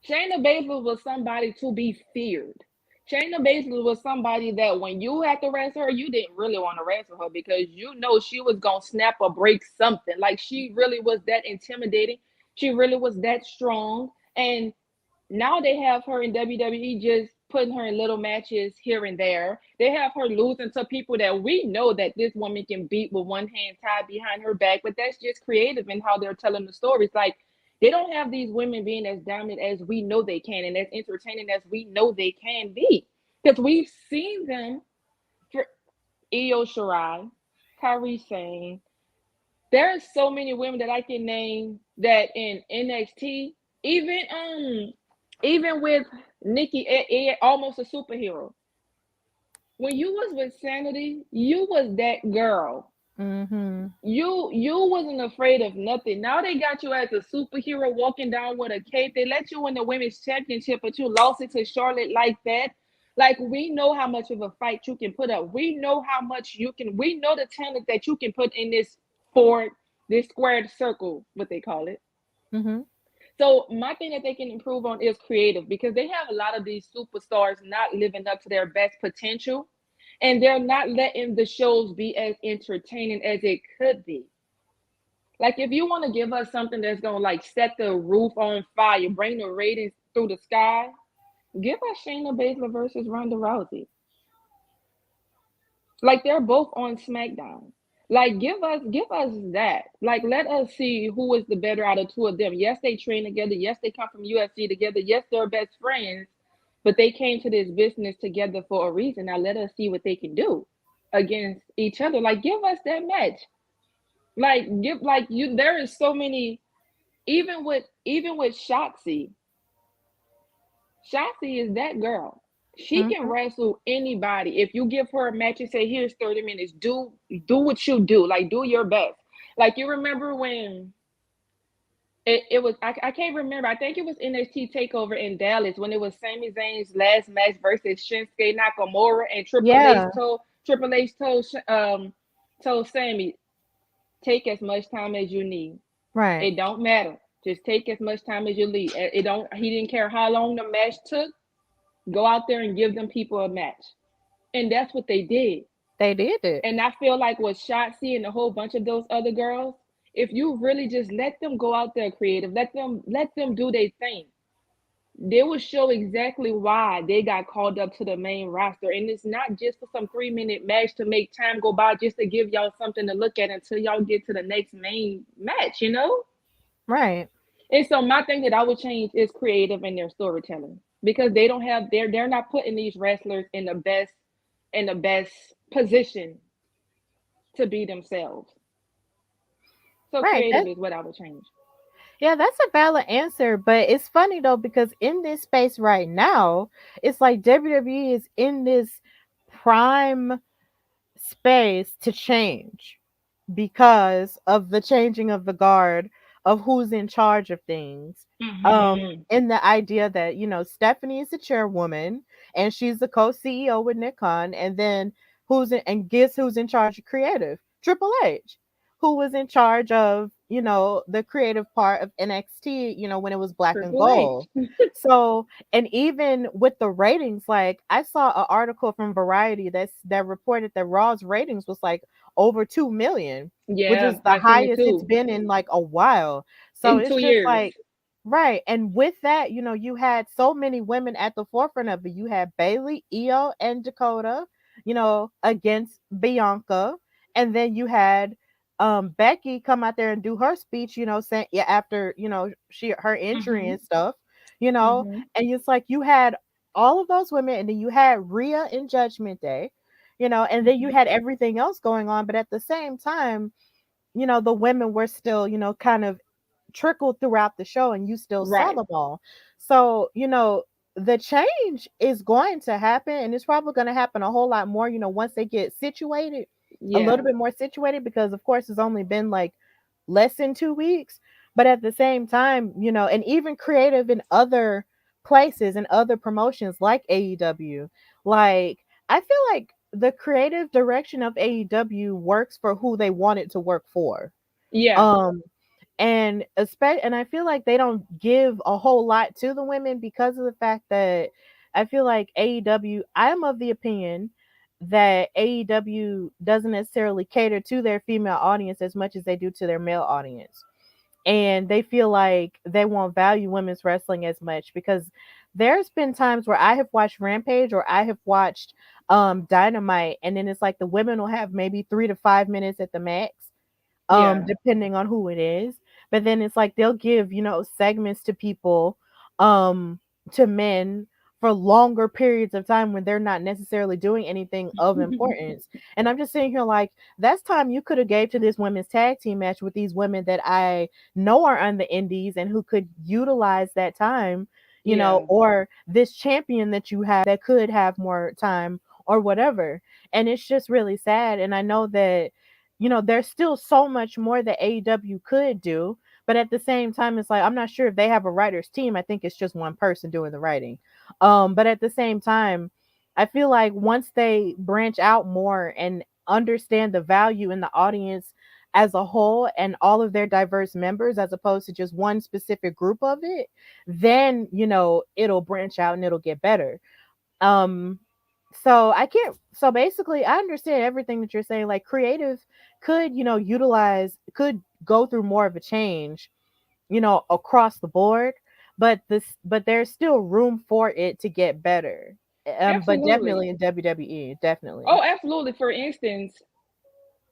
Shayna Baszler was somebody to be feared. Shayna Baszler was somebody that when you had to wrestle her, you didn't really want to wrestle her because you know she was gonna snap or break something. Like she really was that intimidating. She really was that strong. And now they have her in WWE just putting her in little matches here and there. They have her losing to people that we know that this woman can beat with one hand tied behind her back, but that's just creative in how they're telling the stories. Like they don't have these women being as dominant as we know they can and as entertaining as we know they can be. Because we've seen them for Io Shirai, Kairi Sane. There are so many women that I can name that in NXT, even with Nikki, almost a superhero. When you was with Sanity, you was that girl. Mm-hmm. You wasn't afraid of nothing. Now they got you as a superhero walking down with a cape. They let you win the women's championship, but you lost it to Charlotte like that. Like we know how much of a fight you can put up. We know how much you can. We know the talent that you can put in this squared circle, what they call it. Mm-hmm. So my thing that they can improve on is creative because they have a lot of these superstars not living up to their best potential, and they're not letting the shows be as entertaining as it could be. Like if you want to give us something that's gonna like set the roof on fire, bring the ratings through the sky, give us Shayna Baszler versus Ronda Rousey. Like they're both on SmackDown. Like give us that. Like let us see who is the better out of two of them. Yes, they train together. Yes, they come from UFC together. Yes, they're best friends, but they came to this business together for a reason. Now let us see what they can do against each other. Like give us that match. Like give like you there is so many even with Shotzi is that girl. She can Mm-hmm. wrestle anybody. If you give her a match and say, "Here's 30 minutes. Do what you do. Like do your best." Like you remember when it was I can't remember. I think it was NXT Takeover in Dallas when it was Sami Zayn's last match versus Shinsuke Nakamura and Yeah. Triple H told Sammy, take as much time as you need. Right. It don't matter. Just take as much time as you need. It don't. He didn't care how long the match took. Go out there and give them people a match, and that's what they did. They did it. And I feel like with Shotzi and a whole bunch of those other girls, if you really just let them go out there creative, let them do their thing, they will show exactly why they got called up to the main roster. And it's not just for some 3 minute match to make time go by, just to give y'all something to look at until y'all get to the next main match, you know? Right. And so my thing that I would change is creative in their storytelling because they don't have they're not putting these wrestlers in the best position to be themselves. So Right. creative is what I would change. Yeah, that's a valid answer, but it's funny though because in this space right now, it's like WWE is in this prime space to change because of the changing of the guard of who's in charge of things. Mm-hmm. In the idea that, Stephanie is the chairwoman and she's the co-CEO with Nick Khan, and then and guess who's in charge of creative? Triple H, who was in charge of, the creative part of NXT, when it was black and Triple H. gold. So, and even with the ratings, like I saw an article from Variety that reported that Raw's ratings was like over 2 million, which is Yeah, the I seen it highest it's too. been in like a while. So In it's two just years. like, right. And with that, you had so many women at the forefront of it. You had Bailey, Io, and Dakota, against Bianca. And then you had Becky come out there and do her speech, saying, yeah, after, her injury Mm-hmm. and stuff, Mm-hmm. and it's like you had all of those women, and then you had Rhea in Judgment Day, and then you Mm-hmm. had everything else going on. But at the same time, the women were still, kind of trickled throughout the show and you still saw Right. them all. So, the change is going to happen and it's probably going to happen a whole lot more, once they get situated, a little Yeah. bit more situated, because of course it's only been like less than 2 weeks. But at the same time, and even creative in other places and other promotions like AEW, like I feel like the creative direction of AEW works for who they want it to work for. Yeah. Um and I feel like they don't give a whole lot to the women because of the fact that I feel like AEW, I am of the opinion that AEW doesn't necessarily cater to their female audience as much as they do to their male audience. And they feel like they won't value women's wrestling as much because there's been times where I have watched Rampage or I have watched Dynamite, and then it's like the women will have maybe 3 to 5 minutes at the max, Yeah. depending on who it is. But then it's like they'll give, segments to people, um, to men for longer periods of time when they're not necessarily doing anything of importance. And I'm just sitting here like, that's time you could have gave to this women's tag team match with these women that I know are on the indies and who could utilize that time, Yeah. or this champion that you have that could have more time or whatever. And it's just really sad. And I know that there's still so much more that AEW could do, but at the same time, it's like I'm not sure if they have a writers team. I think it's just one person doing the writing. But at the same time, I feel like once they branch out more and understand the value in the audience as a whole and all of their diverse members, as opposed to just one specific group of it, then it'll branch out and it'll get better. Um, so I can't. So basically, I understand everything that you're saying. Like creative could, could go through more of a change, across the board. But there's still room for it to get better. But Absolutely. definitely in WWE, definitely. Oh, absolutely. For instance,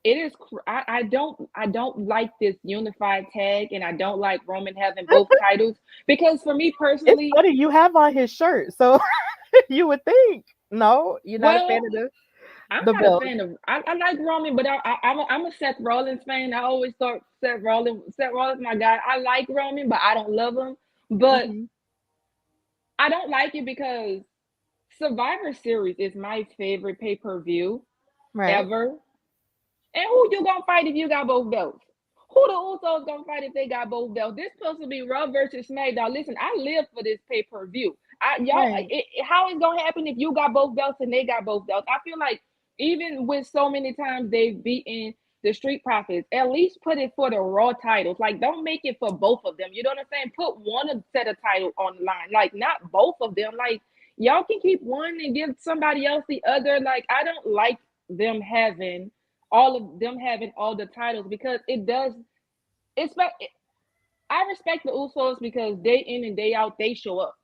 it is I don't like this unified tag, and I don't like Roman having both titles because for me It's personally, funny you have on his shirt, so you would think no, you're not a fan well, of the I'm the not a belt. fan of. I like Roman, but I'm a Seth Rollins fan. I always thought Seth Rollins my guy. I like Roman, but I don't love him. But Hmm. I don't like it because Survivor Series is my favorite pay per view Right, ever. And who you gonna fight if you got both belts? Who the Usos gonna fight if they got both belts? This supposed to be Raw versus SmackDown. Listen, I live for this pay per view. right, How is gonna happen if you got both belts and they got both belts? I feel like even with so many times they've beaten the Street Profits, at least put it for the Raw titles. Like, don't make it for both of them. You know what I'm saying? Put one set of title on the line, like not both of them. Like, y'all can keep one and give somebody else the other. Like, I don't like them having all the titles because it does. It's I respect the Usos because day in and day out they show up.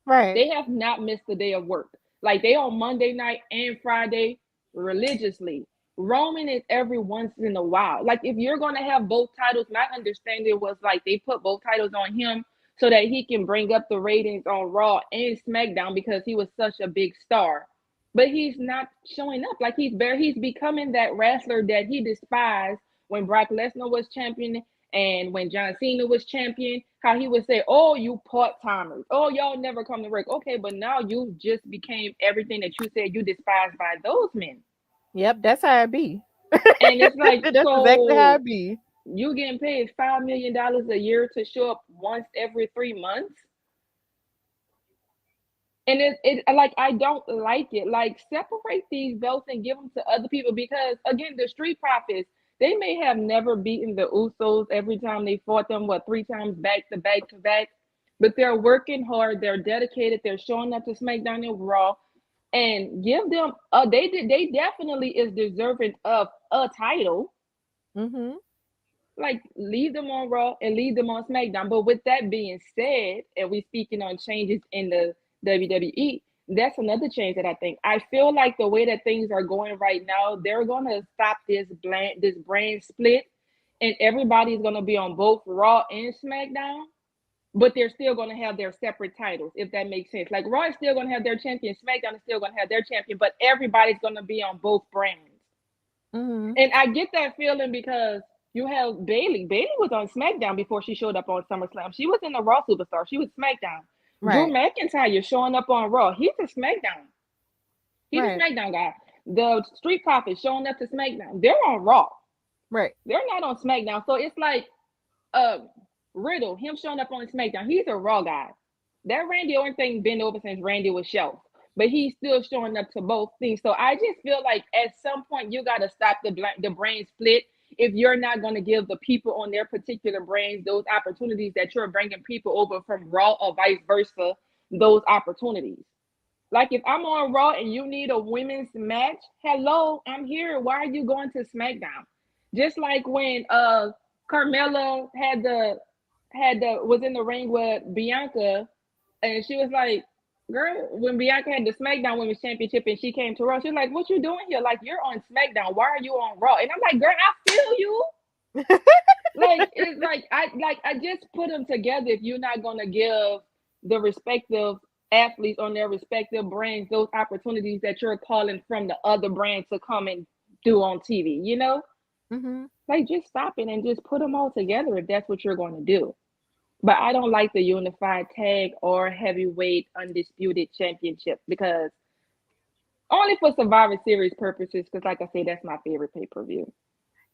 right. They have not missed a day of work. Like, they on Monday night and Friday religiously. Roman is every once in a while. Like, if you're gonna have both titles, my understanding was like they put both titles on him so that he can bring up the ratings on Raw and SmackDown because he was such a big star. But he's not showing up. Like, he's becoming that wrestler that he despised when Brock Lesnar was champion and when John Cena was champion, how he would say, "Oh, you part timers. Oh, y'all never come to work." Okay, but now you just became everything that you said you despised by those men. Yep, that's how it be. And it's like, That's exactly how so it be. you getting paid $5 million a year to show up once every 3 months? And it like, I don't like it. Like, separate these belts and give them to other people because again, the Street Profits, they may have never beaten the Usos every time they fought them, what, 3 times back to back to back, but they're working hard, they're dedicated, they're showing up to SmackDown and Raw, and give them they definitely is deserving of a title. Mhm. Like, leave them on Raw and leave them on SmackDown. But with that being said, and we speaking on changes in the WWE, that's another change that I think. I feel like the way that things are going right now, they're gonna stop this brand split, and everybody's gonna be on both Raw and SmackDown. But they're still gonna have their separate titles, if that makes sense. Like, Raw is still gonna have their champion, SmackDown is still gonna have their champion, but everybody's gonna be on both brands. Mhm. And I get that feeling because you have Bailey. Bailey was on SmackDown before she showed up on SummerSlam. She was in the Raw Superstar. She was SmackDown. Drew Right. McIntyre showing up on Raw. He's a SmackDown. He's a Right. SmackDown guy. The Street Profits showing up to SmackDown. They're on Raw. Right. They're not on SmackDown. So it's like, uh Riddle, him showing up on SmackDown. He's a Raw guy. That Randy Orton thing been over since Randy was shelved, but he's still showing up to both things. So I just feel like at some point you got to stop the brain split if you're not going to give the people on their particular brands those opportunities that you're bringing people over from Raw or vice versa those opportunities. Like if I'm on Raw and you need a women's match, hello, I'm here. Why are you going to SmackDown? Just like when Carmella had the was in the ring with Bianca, and she was like, girl, when Bianca had the SmackDown Women's Championship and she came to Raw, she was like, what you doing here? Like, you're on SmackDown. Why are you on Raw? And I'm like, girl, I feel you. Like, it's like I just put them together. If you're not gonna give the respective athletes on their respective brands those opportunities that you're calling from the other brand to come and do on TV, Hmm. like just stop it and just put them all together if that's what you're going to do. But I don't like the unified tag or heavyweight undisputed championship because only for Survivor Series purposes. Because, like I say, that's my favorite pay per view.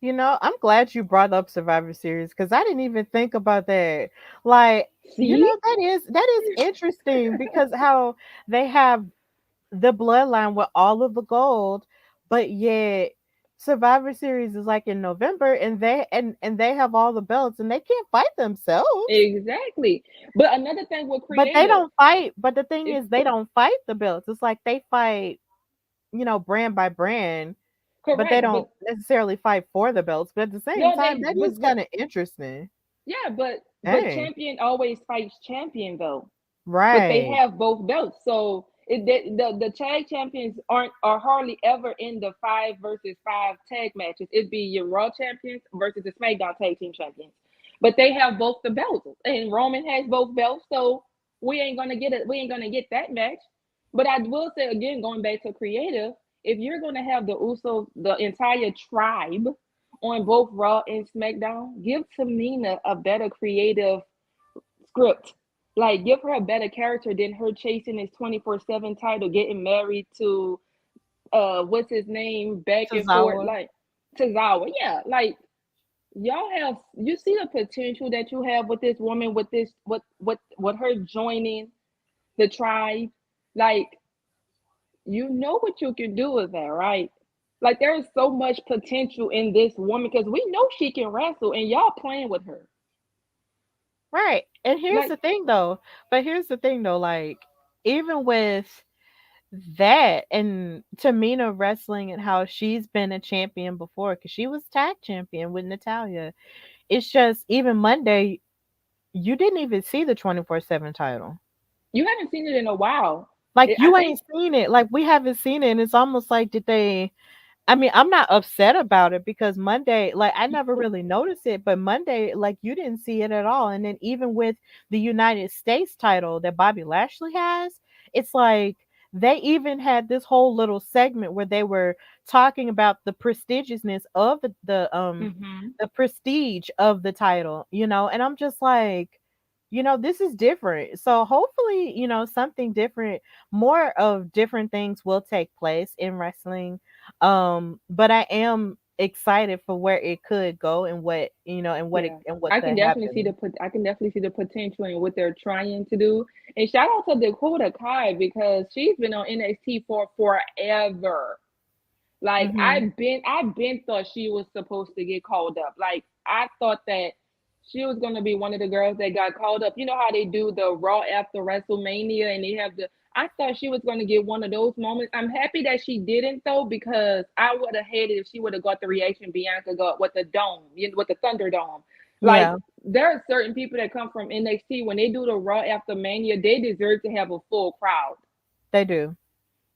I'm glad you brought up Survivor Series because I didn't even think about that. Like, See? that is interesting because how they have the bloodline with all of the gold, but yet Survivor Series is like in November and they have all the belts and they can't fight themselves. Exactly. But another thing with But they creative, don't fight. But the thing it, is, they don't fight the belts. It's like they fight, brand by brand, but they correct, don't but necessarily fight for the belts. But at the same no, time, they that is kind of interesting. yeah, but Dang. champion always fights champion though. But they Right. have both belts. So the tag champions are hardly ever in the 5 versus 5 tag matches. It'd be your Raw champions versus the SmackDown tag team champions. But they have both the belts, and Roman has both belts. So we ain't gonna get it. We ain't gonna get that match. But I will say again, going back to creative, if you're gonna have the Usos, the entire tribe, on both Raw and SmackDown, give Tamina a better creative script. Like, give her a better character than her chasing his 24/7 title, getting married to what's his name, back and forth, Tozawa. like Tozawa. Yeah, like you see the potential that you have with this woman, with this with her joining the tribe. Like, you know what you can do with that, right? Like, there is so much potential in this woman because we know she can wrestle, and y'all playing with her. Right. And here's Like, the thing though. But here's the thing though, like even with that and Tamina wrestling and how she's been a champion before cuz she was tag champion with Natalia. It's just even Monday you didn't even see the 24/7 title. you haven't seen it in a while. Like I you think ain't seen it. Like we haven't seen it and it's almost like did they I mean, I'm not upset about it because Monday, like I never really noticed it, but Monday, like you didn't see it at all. And then even with the United States title that Bobby Lashley has, it's like they even had this whole little segment where they were talking about the prestigiousness of Mhm. the prestige of the title, and I'm just like, this is different. So hopefully, something different, more of different things will take place in wrestling, but I am excited for where it could go and what Yeah. and what could happen. I can definitely see the potential in what they're trying to do. And shout out to Dakota Kai because she's been on NXT for forever. Like, Mhm. I've been thought she was supposed to get called up. Like, I thought that she was gonna be one of the girls that got called up. You know how they do the Raw after WrestleMania and they have the I thought she was gonna get one of those moments. I'm happy that she didn't though, because I would have hated if she would have got the reaction Bianca got with the dome, with the Thunderdome. Like, Yeah, there are certain people that come from NXT when they do the Raw after Mania, they deserve to have a full crowd. they do.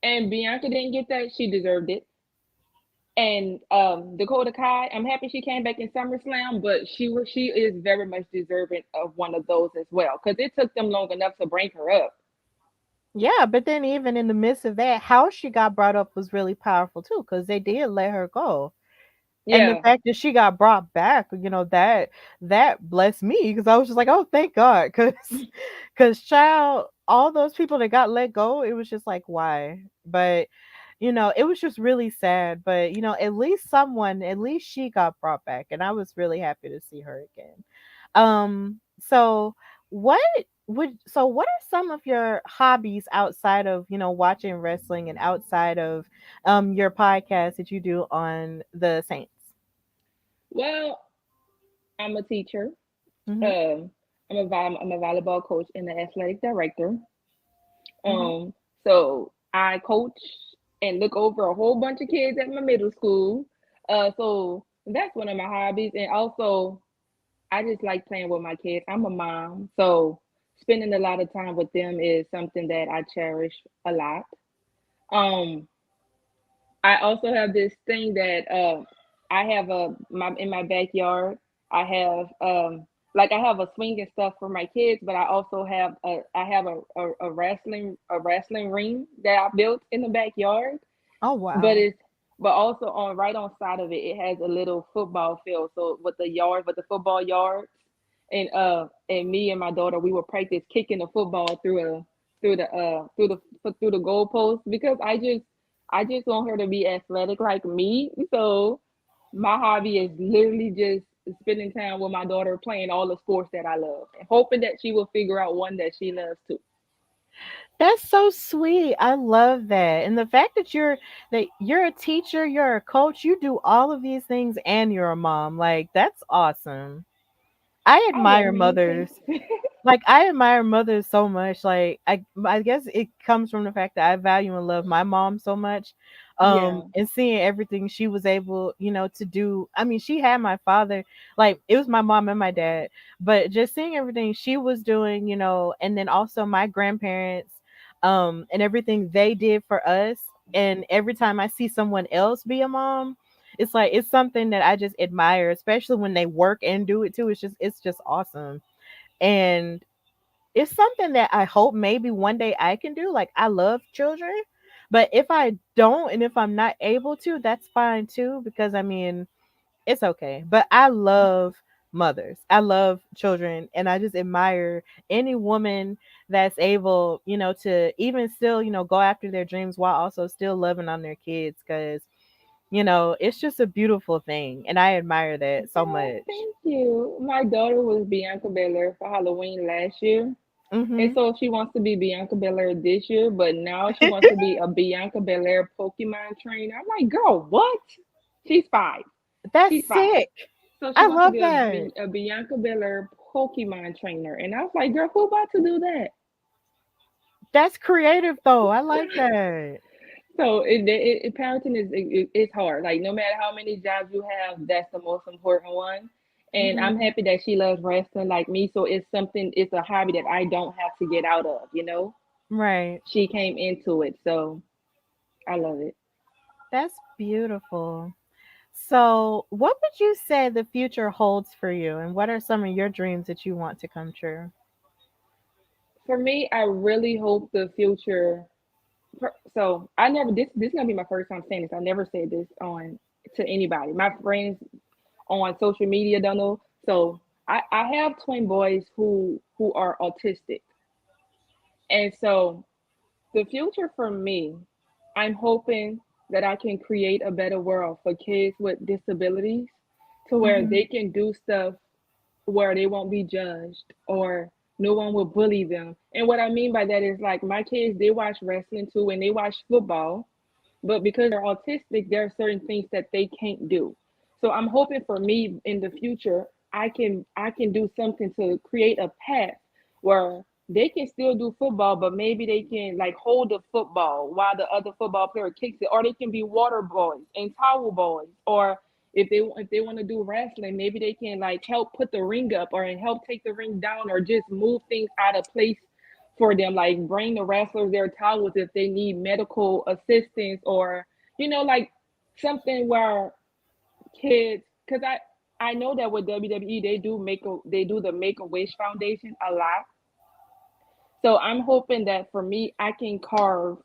And Bianca didn't get that; she deserved it. And Dakota Kai, I'm happy she came back in SummerSlam, but she is very much deserving of one of those as well because it took them long enough to bring her up. Yeah, but then even in the midst of that, how she got brought up was really powerful too, because they did let her go. And the Yeah, fact that she got brought back, that blessed me because I was just like, oh, thank God, because child, all those people that got let go, it was just like, why? But it was just really sad. But at least she got brought back, and I was really happy to see her again. So what what are some of your hobbies outside of watching wrestling and outside of your podcast that you do on the Saints? well, I'm a teacher. Mhm. Um, I'm a volleyball coach and an athletic director. Mhm. Um, so I coach and look over a whole bunch of kids at my middle school. So that's one of my hobbies. And also, I just like playing with my kids. I'm a mom, so spending a lot of time with them is something that I cherish a lot. Um, I also have this thing that I have my in my backyard. I have like I have a swing and stuff for my kids, but I also have a wrestling ring that I built in the backyard. Oh But wow. it's but also on right on side of it, it has a little football field. So with the football yards, and me and my daughter, we would practice kicking the football through the goalpost because I just want her to be athletic like me. So my hobby is literally just spending time with my daughter playing all the sports that I love and hoping that she will figure out one that she loves too. That's so sweet. I love that. And the fact that you're a teacher, you're a coach, you do all of these things and you're a mom. Like that's awesome. I I admire mean, thanks. mothers. Like I admire mothers so much. Like I guess it comes from the fact that I value and love my mom so much. Yeah. And seeing everything she was able, to do. I mean, she had my father, like it was my mom and my dad, but just seeing everything she was doing, and then also my grandparents, and everything they did for us. And every time I see someone else be a mom, it's like it's something that I just admire, especially when they work and do it too. It's just awesome. And it's something that I hope maybe one day I can do. Like I love children, but if I don't and if I'm not able to, that's fine too because I mean, it's okay. But I love mothers. I love children and I just admire any woman that's able, to even still, go after their dreams while also still loving on their kids cuz it's just a beautiful thing and I admire that so Oh, much. thank you. My daughter was Bianca Belair for Halloween last year. And Mhm. so she wants to be Bianca Belair this year, but now she wants to be a Bianca Belair Pokemon trainer. I'm like, girl, what? She's 5. That's She's 5. sick. So she I wants to love be that. A Bianca Belair Pokemon trainer. And I was like, girl, who about to do that? That's creative though. I like that. So parenting is hard. Like no matter how many jobs you have, that's the most important one. And I'm Mhm. happy that she loves wrestling like me. So it's a hobby that I don't have to get out of. Right. She came into it, so I love it. That's beautiful. So, what would you say the future holds for you and what are some of your dreams that you want to come true? For me, I really hope the future. So I never this is gonna be my first time saying this. I never said this on to anybody. My friends on social media don't know. So I have twin boys who are autistic. And so the future for me, I'm hoping that I can create a better world for kids with disabilities to where Mhm. they can do stuff where they won't be judged or no one will bully them. And what I mean by that is like my kids, they watch wrestling too and they watch football, but because they're autistic, there are certain things that they can't do. So I'm hoping for me in the future, I can do something to create a path where they can still do football, but maybe they can like hold the football while the other football player kicks it, or they can be water boys and towel boys, or if they want to do wrestling, maybe they can like help put the ring up or help take the ring down or just move things out of place for them, like bring the wrestlers their towels if they need medical assistance or like something where kids, because I know that with WWE they do the Make a Wish Foundation a lot. So I'm hoping that for me I can carve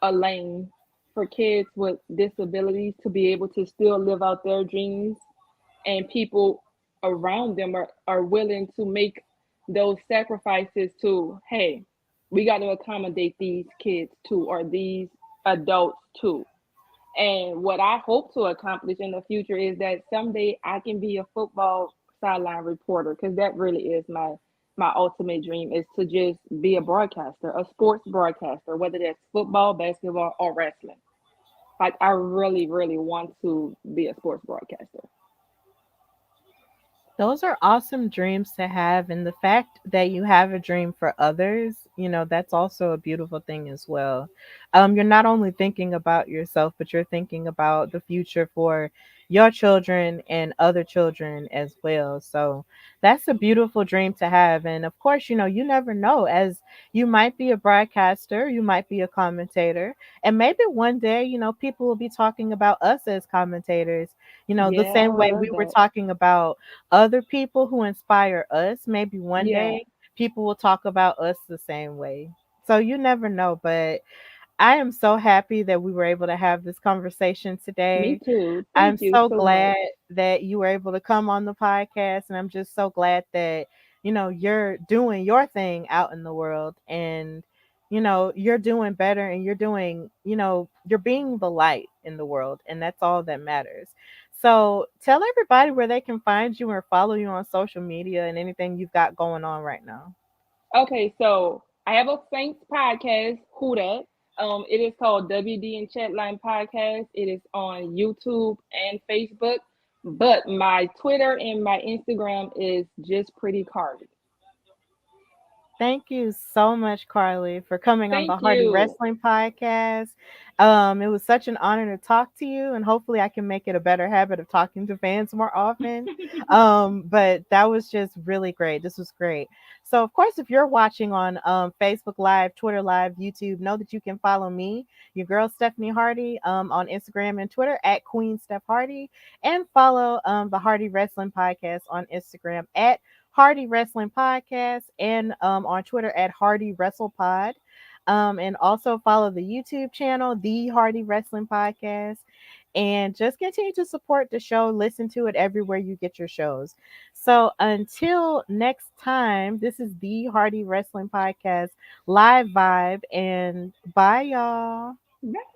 a lane for kids with disabilities to be able to still live out their dreams, and people around them are willing to make those sacrifices to, hey, we got to accommodate these kids too, or these adults too. And what I hope to accomplish in the future is that someday I can be a football sideline reporter, because that really is my ultimate dream, is to just be a broadcaster, a sports broadcaster, whether that's football, basketball, or wrestling. Like I really, really want to be a sports broadcaster. Those are awesome dreams to have. And the fact that you have a dream for others, that's also a beautiful thing as well. You're not only thinking about yourself, but you're thinking about the future for your children and other children as well. So that's a beautiful dream to have. And of course, you never know, as you might be a broadcaster, you might be a commentator, and maybe one day, people will be talking about us as commentators, the Yeah, I same would way we love were that. talking about other people who inspire us. Maybe one Yeah, day people will talk about us the same way. So you never know, but I am so happy that we were able to have this conversation me today. too. I'm Thank you so so much. glad that you were able to come on the podcast, and I'm just so glad that you're doing your thing out in the world, and you're doing better, and you're being the light in the world, and that's all that matters. So tell everybody where they can find you or follow you on social media and anything you've got going on right now. Okay, so I have a Saints podcast, Who Dat. It is called WD and Chatline Podcast. It is on YouTube and Facebook. But my Twitter and my Instagram is just pretty Cardi. Thank you so much, Carly, for coming on the Thank Hardy you. Wrestling Podcast. It was such an honor to talk to you, and hopefully, I can make it a better habit of talking to fans more often. But that was just really great. This was great. So, of course, if you're watching on Facebook Live, Twitter Live, YouTube, know that you can follow me, your girl Stephanie Hardy, on Instagram and Twitter at Queen Steph Hardy, and follow the Hardy Wrestling Podcast on Instagram at Hardy Wrestling Podcast, and on Twitter at Hardy Wrestle Pod. And also follow the YouTube channel, The Hardy Wrestling Podcast. And just continue to support the show. Listen to it everywhere you get your shows. So until next time, this is The Hardy Wrestling Podcast live vibe. And bye, y'all. Bye.